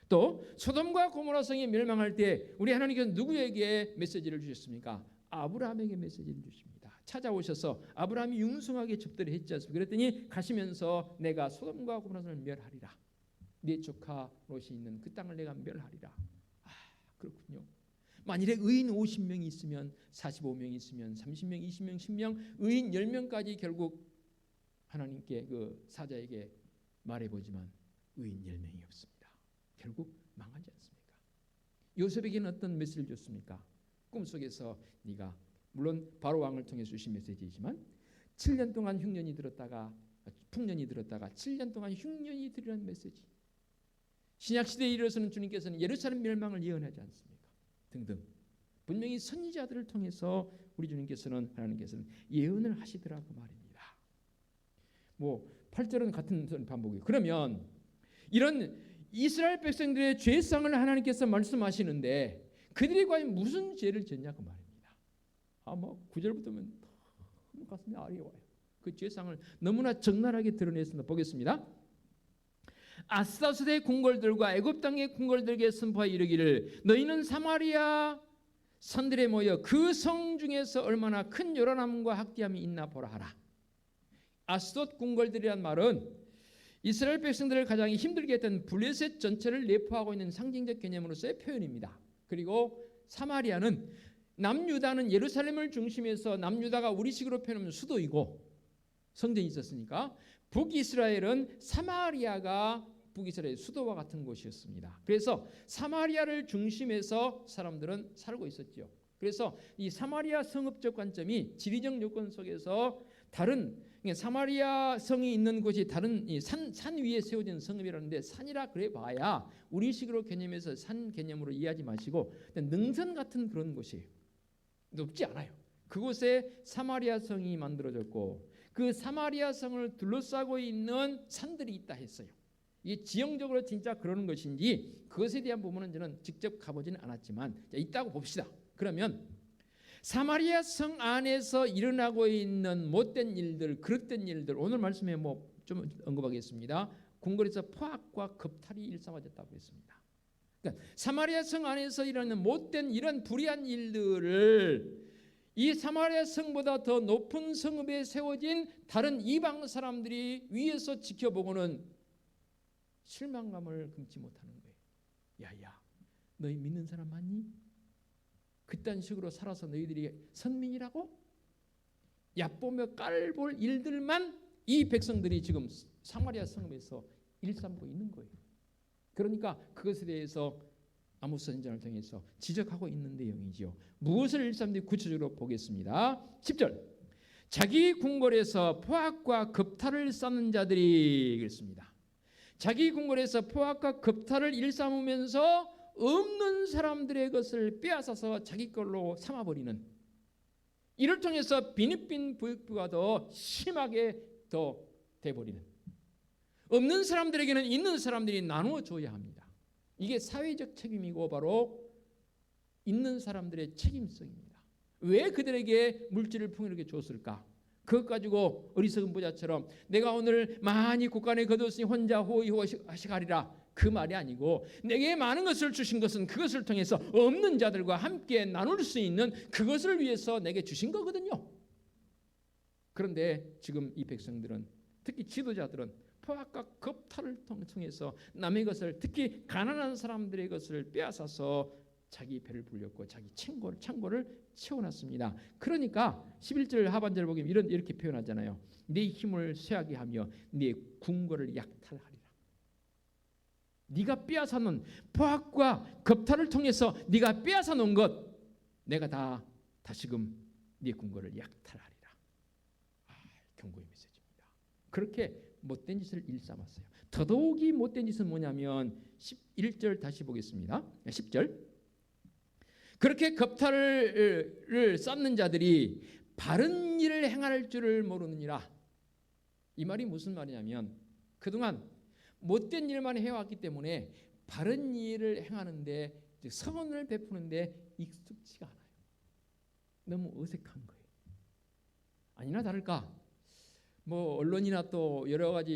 또 소돔과 고모라 성이 멸망할 때 우리 하나님께서 누구에게 메시지를 주셨습니까? 아브라함에게 메시지를 주십니다. 찾아오셔서 아브라함이 융숭하게 접대를 했지 않습니까? 그랬더니 가시면서 내가 소돔과 고모라 성을 멸하리라. 네 조카 롯이 있는 그 땅을 내가 멸하리라. 그렇군요. 만일에 의인 50명이 있으면 45명이 있으면 30명, 20명, 10명, 의인 10명까지 결국 하나님께 그 사자에게 말해보지만 의인 10명이 없습니다. 결국 망하지 않습니까? 요셉에게는 어떤 메시지를 줬습니까? 꿈속에서 네가 물론 바로 왕을 통해 주신 메시지이지만 7년 동안 흉년이 들었다가 풍년이 들었다가 7년 동안 흉년이 들이라는 메시지. 신약시대에 이르러서는 주님께서는 예루살렘 멸망을 예언하지 않습니까? 등등 분명히 선지자들을 통해서 우리 주님께서는 하나님께서는 예언을 하시더라고 말입니다. 뭐 8절은 같은 반복이에요. 그러면 이런 이스라엘 백성들의 죄상을 하나님께서 말씀하시는데 그들이 과연 무슨 죄를 졌냐고 말입니다. 뭐 9절부터 보면 너무 가슴이 아려워요. 그 죄상을 너무나 적나라하게 드러냈습니다. 보겠습니다. 아스다스의 궁궐들과 애굽 땅의 궁궐들에게 선포하여 이르기를 너희는 사마리아 산들에 모여 그 성 중에서 얼마나 큰 요란함과 학대함이 있나 보라 하라. 아스돗 궁궐들이란 말은 이스라엘 백성들을 가장 힘들게 했던 블레셋 전체를 내포하고 있는 상징적 개념으로서의 표현입니다. 그리고 사마리아는 남유다는 예루살렘을 중심해서 남유다가 우리식으로 표현하면 수도이고 성전이 있었으니까 북이스라엘은 사마리아가 북이스라엘 수도와 같은 곳이었습니다. 그래서 사마리아를 중심해서 사람들은 살고 있었죠. 그래서 이 사마리아 성읍적 관점이 지리적 요건 속에서 다른 사마리아 성이 있는 곳이 다른 산 위에 세워진 성읍이라는데 산이라 그래 봐야 우리식으로 개념에서 산 개념으로 이해하지 마시고 능선 같은 그런 곳이에요. 높지 않아요. 그곳에 사마리아 성이 만들어졌고 그 사마리아 성을 둘러싸고 있는 산들이 있다 했어요. 이게 지형적으로 진짜 그러는 것인지 그것에 대한 부분은 저는 직접 가보지는 않았지만 있다고 봅시다. 그러면 사마리아 성 안에서 일어나고 있는 못된 일들, 그릇된 일들 오늘 말씀에 뭐 좀 언급하겠습니다. 궁궐에서 포악과 겁탈이 일삼아졌다고 했습니다. 그러니까 사마리아 성 안에서 일어나는 못된 이런 불의한 일들을 이 사마리아 성보다 더 높은 성읍에 세워진 다른 이방 사람들이 위에서 지켜보고는 실망감을 금치 못하는 거예요. 야야, 너희 믿는 사람 맞니? 그딴 식으로 살아서 너희들이 선민이라고? 얕보며 깔볼 일들만 이 백성들이 지금 사마리아 성읍에서 일삼고 있는 거예요. 그러니까 그것에 대해서 아모스 선지자를 통해서 지적하고 있는 내용이지요. 무엇을 일삼는지 구체적으로 보겠습니다. 10절 자기 궁궐에서 포악과 겁탈을 쌓는 자들이 그랬습니다. 자기 궁궐에서 포악과 겁탈을 일삼으면서 없는 사람들의 것을 빼앗아서 자기 걸로 삼아버리는 이를 통해서 빈익빈 부익부가 더 심하게 더 돼버리는 없는 사람들에게는 있는 사람들이 나누어 줘야 합니다. 이게 사회적 책임이고 바로 있는 사람들의 책임성입니다. 왜 그들에게 물질을 풍요롭게 줬을까? 그것 가지고 어리석은 부자처럼 내가 오늘 많이 국간에 거두었으니 혼자 호의호식하리라, 그 말이 아니고 내게 많은 것을 주신 것은 그것을 통해서 없는 자들과 함께 나눌 수 있는 그것을 위해서 내게 주신 거거든요. 그런데 지금 이 백성들은, 특히 지도자들은 포악과 겁탈을 통해서 남의 것을, 특히 가난한 사람들의 것을 빼앗아서 자기 배를 불렸고 자기 창고를 채워놨습니다. 그러니까 11절 하반절 보면 이렇게 표현하잖아요. 네 힘을 쇠하게 하며 네 궁궐을 약탈하리라. 네가 빼앗아놓은 포악과 겁탈을 통해서 네가 빼앗아놓은 것 내가 다 다시금 네 궁궐을 약탈하리라. 경고의 메시지입니다. 그렇게 못된 짓을 일삼았어요. 더더욱이 못된 짓은 뭐냐면 11절 다시 보겠습니다. 10절. 그렇게 겁탈을 쌓는 자들이 바른 일을 행할 줄을 모르느니라. 이 말이 무슨 말이냐면 그동안 못된 일만 해왔기 때문에 바른 일을 행하는데, 선을 베푸는데 익숙지가 않아요. 너무 어색한 거예요. 아니나 다를까 뭐 언론이나 또 여러 가지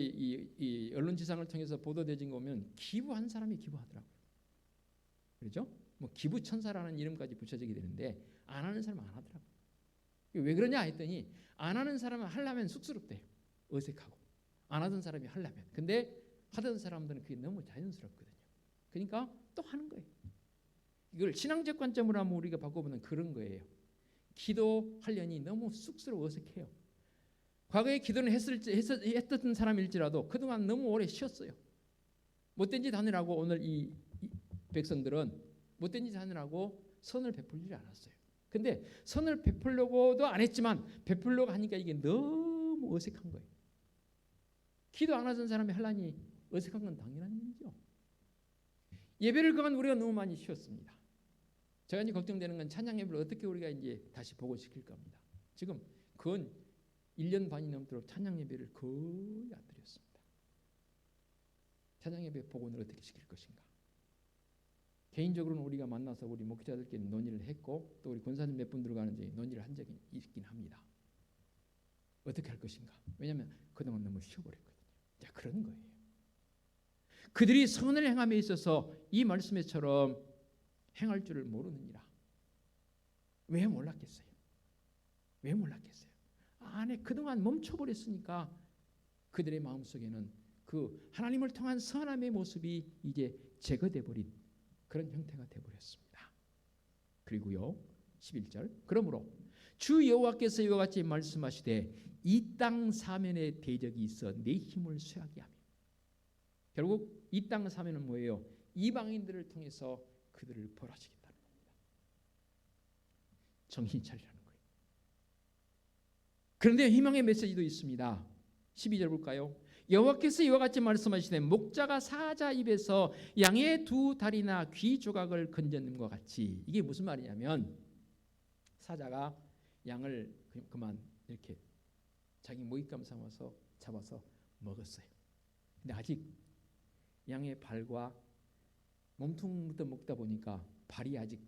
이 언론지상을 통해서 보도되진 거 보면 기부한 사람이 기부하더라고요. 그렇죠? 뭐 기부천사라는 이름까지 붙여지게 되는데 안 하는 사람은 안 하더라고요. 왜 그러냐 했더니 안 하는 사람은 하려면 쑥스럽대요. 어색하고. 안 하던 사람이 하려면. 근데 하던 사람들은 그게 너무 자연스럽거든요. 그러니까 또 하는 거예요. 이걸 신앙적 관점으로 한번 우리가 바꿔보면 그런 거예요. 기도하려니 너무 쑥스러워 어색해요. 과거에 기도는 했던 사람일지라도 그동안 너무 오래 쉬었어요. 못된 짓 하느라고 오늘 이 백성들은 못된 짓 하느라고 선을 베풀지 않았어요. 근데 선을 베풀려고도 안 했지만 베풀려고 하니까 이게 너무 어색한 거예요. 기도 안 하던 사람이 하려니 어색한 건 당연한 일이죠. 예배를 그간 우리가 너무 많이 쉬었습니다. 제가 이제 걱정되는 건 찬양 예배를 어떻게 우리가 이제 다시 복원시킬 겁니다. 지금 그건 1년 반이 넘도록 찬양 예배를 거의 안 드렸습니다. 찬양 예배 복원을 어떻게 시킬 것인가? 개인적으로는 우리가 만나서 우리 목회자들끼리 논의를 했고 또 우리 권사님 몇 분 들어가는지 논의를 한 적이 있긴 합니다. 어떻게 할 것인가? 왜냐하면 그동안 너무 쉬어버렸거든요. 자, 그런 거예요. 그들이 선을 행함에 있어서 이 말씀에처럼 행할 줄을 모르느니라. 왜 몰랐겠어요? 왜 몰랐겠어요? 안에 그동안 멈춰버렸으니까 그들의 마음속에는 그 하나님을 통한 선함의 모습이 이제 제거돼 버린 그런 형태가 되어버렸습니다. 그리고요 11절 그러므로 주 여호와께서 이와 같이 말씀하시되 이 땅 사면에 대적이 있어 내 힘을 쇠하게 하며. 결국 이 땅 사면은 뭐예요? 이방인들을 통해서 그들을 벌하시겠다는 겁니다. 정신 차리라는 거예요. 그런데 희망의 메시지도 있습니다. 12절 볼까요? 여호와께서 이와 같이 말씀하시되 목자가 사자 입에서 양의 두 다리나 귀 조각을 건져냄과 같이. 이게 무슨 말이냐면 사자가 양을 그만 이렇게 자기 먹잇감 삼아서 잡아서 먹었어요. 근데 아직 양의 발과 몸통부터 먹다 보니까 발이 아직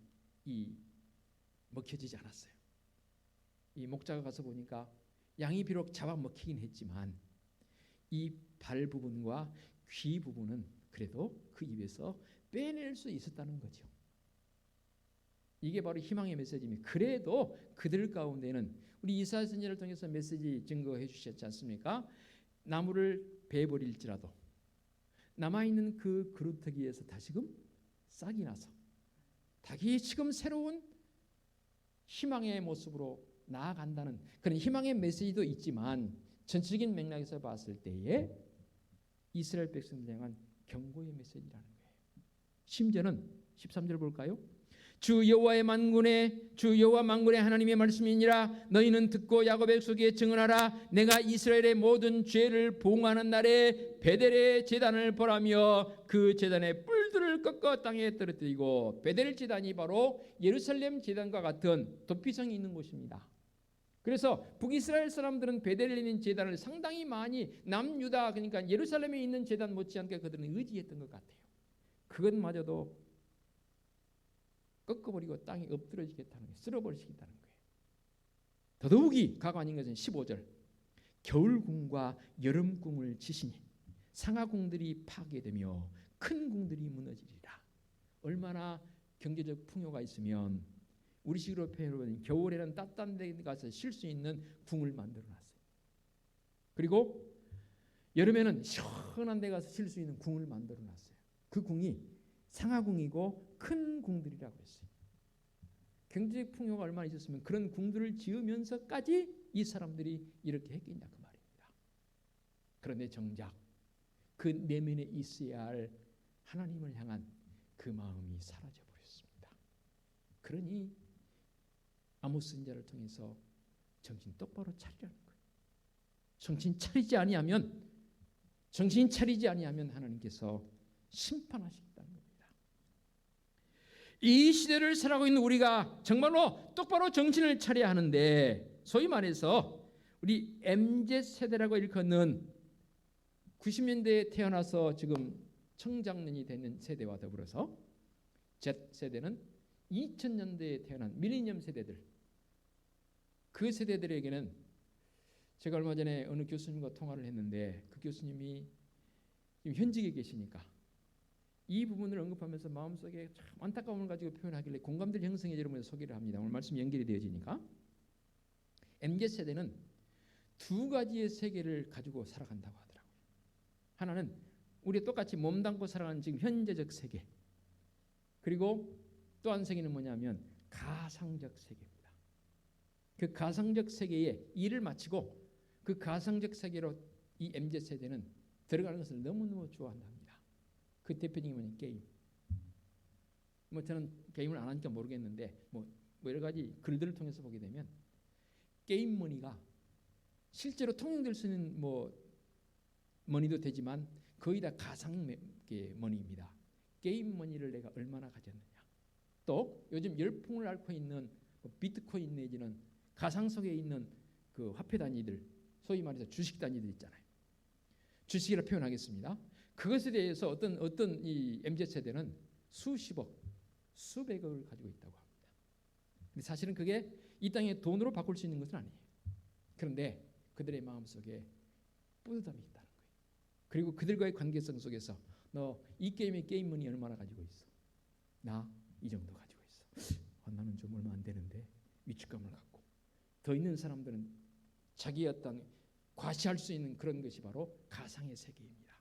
먹혀지지 않았어요. 이 목자가 가서 보니까 양이 비록 잡아먹히긴 했지만 이 발 부분과 귀 부분은 그래도 그 입에서 빼낼 수 있었다는 거죠. 이게 바로 희망의 메시지입니다. 그래도 그들 가운데는 우리 이사야 선지자를 통해서 메시지 증거해 주셨지 않습니까? 나무를 베버릴지라도 남아있는 그 그루터기에서 다시금 싹이 나서 다시금 새로운 희망의 모습으로 나아간다는 그런 희망의 메시지도 있지만 전체적인 맥락에서 봤을 때에 이스라엘 백성들에 향한 경고의 메시지라는 거예요. 심지어는 13절 볼까요? 주 여호와 만군의 하나님의 말씀이니라. 너희는 듣고 야곱의 속에 증언하라. 내가 이스라엘의 모든 죄를 봉하는 날에 베델의 제단을 벌하며 그 제단의 뿔들을 꺾어 땅에 떨어뜨리고. 베델 제단이 바로 예루살렘 제단과 같은 도피성이 있는 곳입니다. 그래서 북이스라엘 사람들은 베델에 있는 제단을 상당히 많이 남유다, 그러니까 예루살렘에 있는 제단 못지않게 그들은 의지했던 것 같아요. 그것마저도 꺾어버리고 땅에 엎드러지겠다는 거예요. 쓸어버리시겠다는 거예요. 더더욱이 가관인 것은 15절, 겨울궁과 여름궁을 지시니 상하궁들이 파괴되며 큰 궁들이 무너지리라. 얼마나 경제적 풍요가 있으면 우리식으로 표현하면 겨울에는 따뜻한 데 가서 쉴 수 있는 궁을 만들어놨어요. 그리고 여름에는 시원한 데 가서 쉴 수 있는 궁을 만들어놨어요. 그 궁이 상하궁이고 큰 궁들이라고 했어요. 경제적 풍요가 얼마나 있었으면 그런 궁들을 지으면서까지 이 사람들이 이렇게 했겠냐 그 말입니다. 그런데 정작 그 내면에 있어야 할 하나님을 향한 그 마음이 사라져 버렸습니다. 그러니 아모스 선지자를 통해서 정신 똑바로 차리라는 거예요. 정신 차리지 아니하면 하나님께서 심판하시겠다는 겁니다. 이 시대를 살아가고 있는 우리가 정말로 똑바로 정신을 차려야 하는데, 소위 말해서 우리 MZ 세대라고 일컫는 90년대에 태어나서 지금 청장년이 되는 세대와 더불어서 Z세대는 2000년대에 태어난 밀레니엄 세대들, 그 세대들에게는 제가 얼마 전에 어느 교수님과 통화를 했는데 그 교수님이 지금 현직에 계시니까 이 부분을 언급하면서 마음속에 참 안타까움을 가지고 표현하길래 공감들 형성해 주면서 소개를 합니다. 오늘 말씀 연결이 되어지니까 MZ세대는 두 가지의 세계를 가지고 살아간다고 하더라고요. 하나는 우리 똑같이 몸담고 살아가는 지금 현재적 세계, 그리고 또 한 세계는 뭐냐면 가상적 세계입니다. 그 가상적 세계에 일을 마치고 그 가상적 세계로 이 MZ세대는 들어가는 것을 너무너무 좋아한답니다. 그 대표적인 뭐냐, 게임. 뭐 저는 게임을 안 하니까 모르겠는데 뭐 여러 가지 글들을 통해서 보게 되면 게임 머니가 실제로 통용될 수 있는 뭐 머니도 되지만 거의 다 가상 머니입니다. 게임 머니를 내가 얼마나 가졌느냐. 또 요즘 열풍을 앓고 있는 비트코인 내지는 가상 속에 있는 그 화폐 단위들, 소위 말해서 주식 단위들 있잖아요. 주식이라 표현하겠습니다. 그것에 대해서 어떤 이 MZ 세대는 수십억, 수백억을 가지고 있다고 합니다. 근데 사실은 그게 이 땅에 돈으로 바꿀 수 있는 것은 아니에요. 그런데 그들의 마음속에 뿌듯함이 있다는 거예요. 그리고 그들과의 관계성 속에서 너 이 게임의 게임 머니 얼마나 가지고 있어? 나 이 정도 가지고 있어. 나는 좀 얼마 안 되는데 위축감을 갖고, 더 있는 사람들은 자기의 어떤 과시할 수 있는 그런 것이 바로 가상의 세계입니다.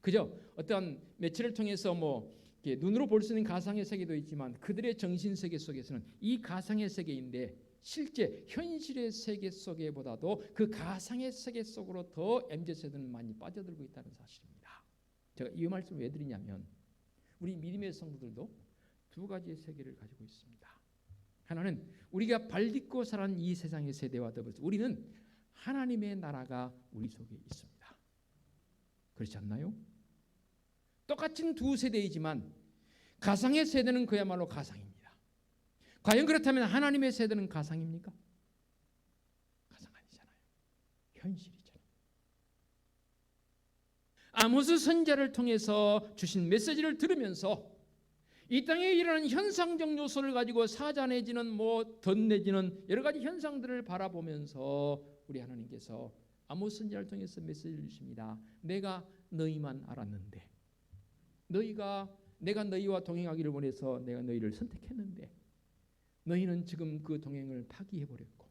그저 어떤 매체를 통해서 뭐 눈으로 볼 수 있는 가상의 세계도 있지만 그들의 정신 세계 속에서는 이 가상의 세계인데 실제 현실의 세계 속에보다도 그 가상의 세계 속으로 더 MZ세대는 많이 빠져들고 있다는 사실입니다. 제가 이 말씀을 왜 드리냐면 우리 믿음의 성도들도 두 가지의 세계를 가지고 있습니다. 하나는 우리가 발 딛고 살아가는 이 세상의 세대와 더불어서 우리는 하나님의 나라가 우리 속에 있습니다. 그렇지 않나요? 똑같은 두 세대이지만 가상의 세대는 그야말로 가상입니다. 과연 그렇다면 하나님의 세대는 가상입니까? 가상 아니잖아요. 현실이잖아요. 아모스 선지자를 통해서 주신 메시지를 들으면서 이 땅에 일어나는 현상적 요소를 가지고 사자내지는 뭐 덧내지는 여러 가지 현상들을 바라보면서 우리 하나님께서 아모스 선지자를 통해서 메시지를 주십니다. 내가 너희만 알았는데, 내가 너희와 동행하기를 원해서 내가 너희를 선택했는데 너희는 지금 그 동행을 파기해버렸고,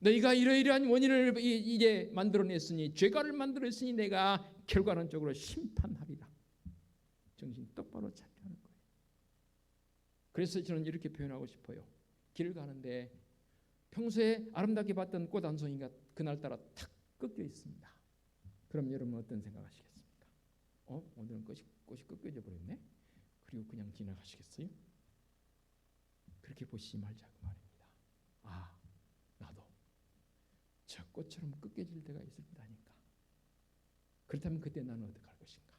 너희가 이러이러한 원인을 이제 만들어냈으니, 죄가를 만들었으니 내가 결과론적으로 심판하리라. 정신 똑바로 차리라는 거예요. 그래서 저는 이렇게 표현하고 싶어요. 길을 가는데 평소에 아름답게 봤던 꽃 한 송이가 그날따라 탁 꺾여 있습니다. 그럼 여러분 어떤 생각하시겠습니까? 오늘은 꽃이 꺾여져 버렸네. 그리고 그냥 지나가시겠어요? 그렇게 보시지 말자고 말입니다. 나도 저 꽃처럼 꺾여질 때가 있을 거다니까. 그렇다면 그때 나는 어떻게 할 것인가?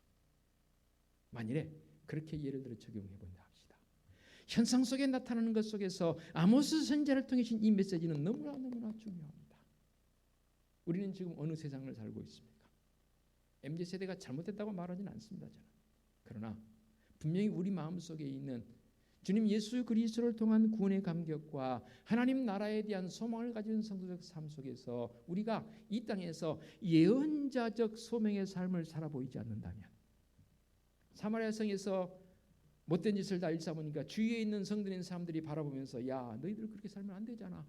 만일에 그렇게 예를 들어 적용해 본다 합시다. 현상 속에 나타나는 것 속에서 아모스 선지자를 통해 주신 이 메시지는 너무나 중요합니다. 우리는 지금 어느 세상을 살고 있습니까? MZ세대가 잘못됐다고 말하지는 않습니다. 저는. 그러나 분명히 우리 마음속에 있는 주님 예수 그리스도를 통한 구원의 감격과 하나님 나라에 대한 소망을 가진 성도적 삶 속에서 우리가 이 땅에서 예언자적 소명의 삶을 살아보이지 않는다면, 사마리아 성에서 못된 짓을 다 일삼으니까 주위에 있는 성도인 사람들이 바라보면서 야, 너희들 그렇게 살면 안 되잖아.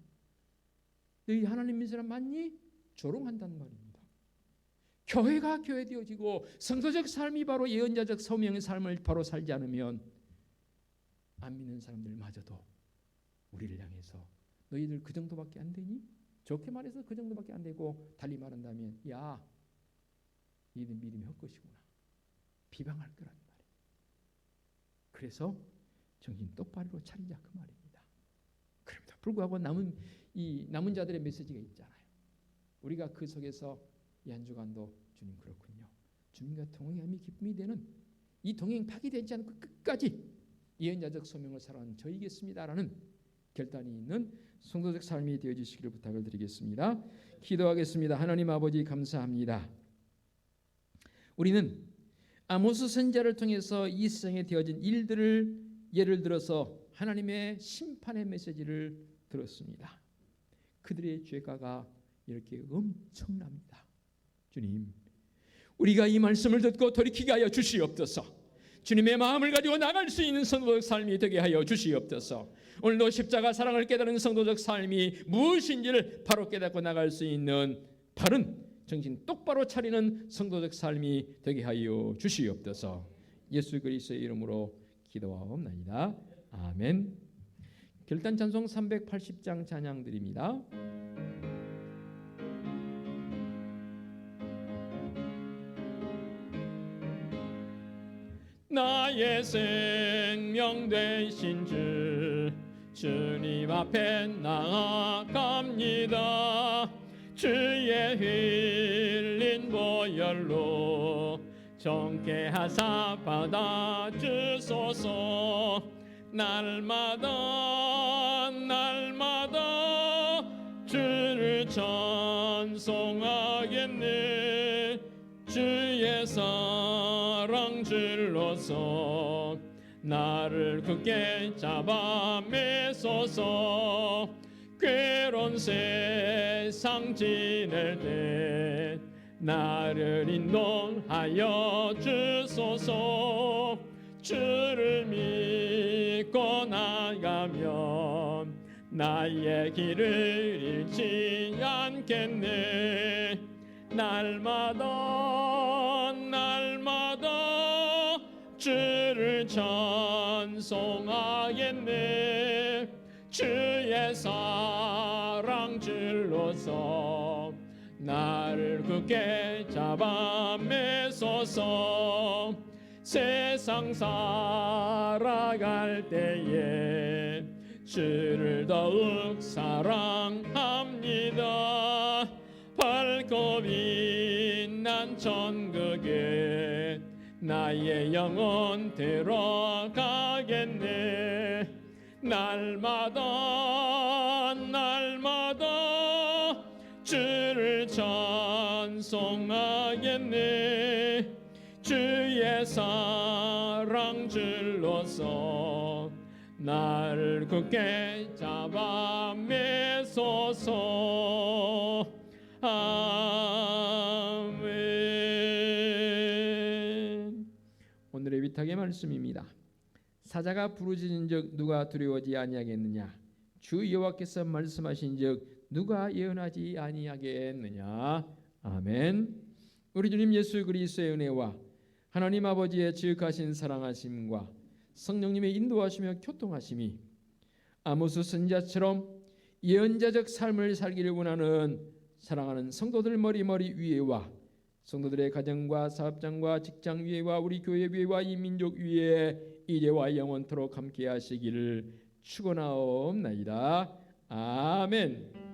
너희 하나님 믿는 사람 맞니? 조롱한단 말입니다. 교회가 교회되어지고 성도적 삶이 바로 예언자적 소명의 삶을 바로 살지 않으면 안 믿는 사람들마저도 우리를 향해서 너희들 그 정도밖에 안 되니? 좋게 말해서 그 정도밖에 안 되고 달리 말한다면 야, 너희들 믿음이 헛것이구나. 비방할 거란 말이에요. 그래서 정신 똑바로 차리자 그 말입니다. 그럼에도 불구하고 남은 자들의 메시지가 있잖아요. 우리가 그 속에서 이 한 주간도 주님 그렇군요. 주님과 동행함이 기쁨이 되는 이 동행 파기되지 않고 끝까지 예언자적 소명을 살아가는 저이겠습니다라는 결단이 있는 성도적 삶이 되어주시기를 부탁을 드리겠습니다. 기도하겠습니다. 하나님 아버지 감사합니다. 우리는 아모스 선지자를 통해서 이 세상에 되어진 일들을 예를 들어서 하나님의 심판의 메시지를 들었습니다. 그들의 죄가가 이렇게 엄청납니다. 주님, 우리가 이 말씀을 듣고 돌이키게 하여 주시옵소서. 주님의 마음을 가지고 나갈 수 있는 성도적 삶이 되게 하여 주시옵소서. 오늘도 십자가 사랑을 깨달은 성도적 삶이 무엇인지를 바로 깨닫고 나갈 수 있는 바른 정신 똑바로 차리는 성도적 삶이 되게 하여 주시옵소서. 예수 그리스도의 이름으로 기도하옵나이다. 아멘. 결단 찬송 380장 찬양 드립니다. 나의 생명 되신 주 주님 앞에 나아갑니다. 주의 흘린 보혈로 정케 하사 받아주소서. 날마다 주를 찬송하겠네. 주의 사랑 줄로서 나를 굳게 잡아 매소서. 괴로운 세상 지낼 때 나를 인도하여 주소서. 주를 믿고 나가면 나의 길을 잃지 않겠네. 날마다 주를 찬송하겠네. 주의 사랑 줄로서 나를 굳게 잡아 매소서. 세상 살아갈 때에 주를 더욱 사랑합니다. 밝고 빛난 천국에 나의 영혼 들어가겠네. 날마다 주를 찬송하겠네. 주의 사랑 줄로서 나를 굳게 잡아 매소서. 아멘. 오늘의 위탁의 말씀입니다. 사자가 부르짖은즉 누가 두려워하지 아니하겠느냐. 주 여호와께서 말씀하신즉 누가 예언하지 아니하겠느냐. 아멘. 우리 주님 예수 그리스도의 은혜와 하나님 아버지의 지극하신 사랑하심과 성령님의 인도하시며 교통하심이 아모스 선지자처럼 예언자적 삶을 살기를 원하는 사랑하는 성도들 머리 위에와 성도들의 가정과 사업장과 직장 위에와 우리 교회 위에와 이 민족 위에 이제와 영원토록 함께 하시기를 축원하옵나이다. 아멘.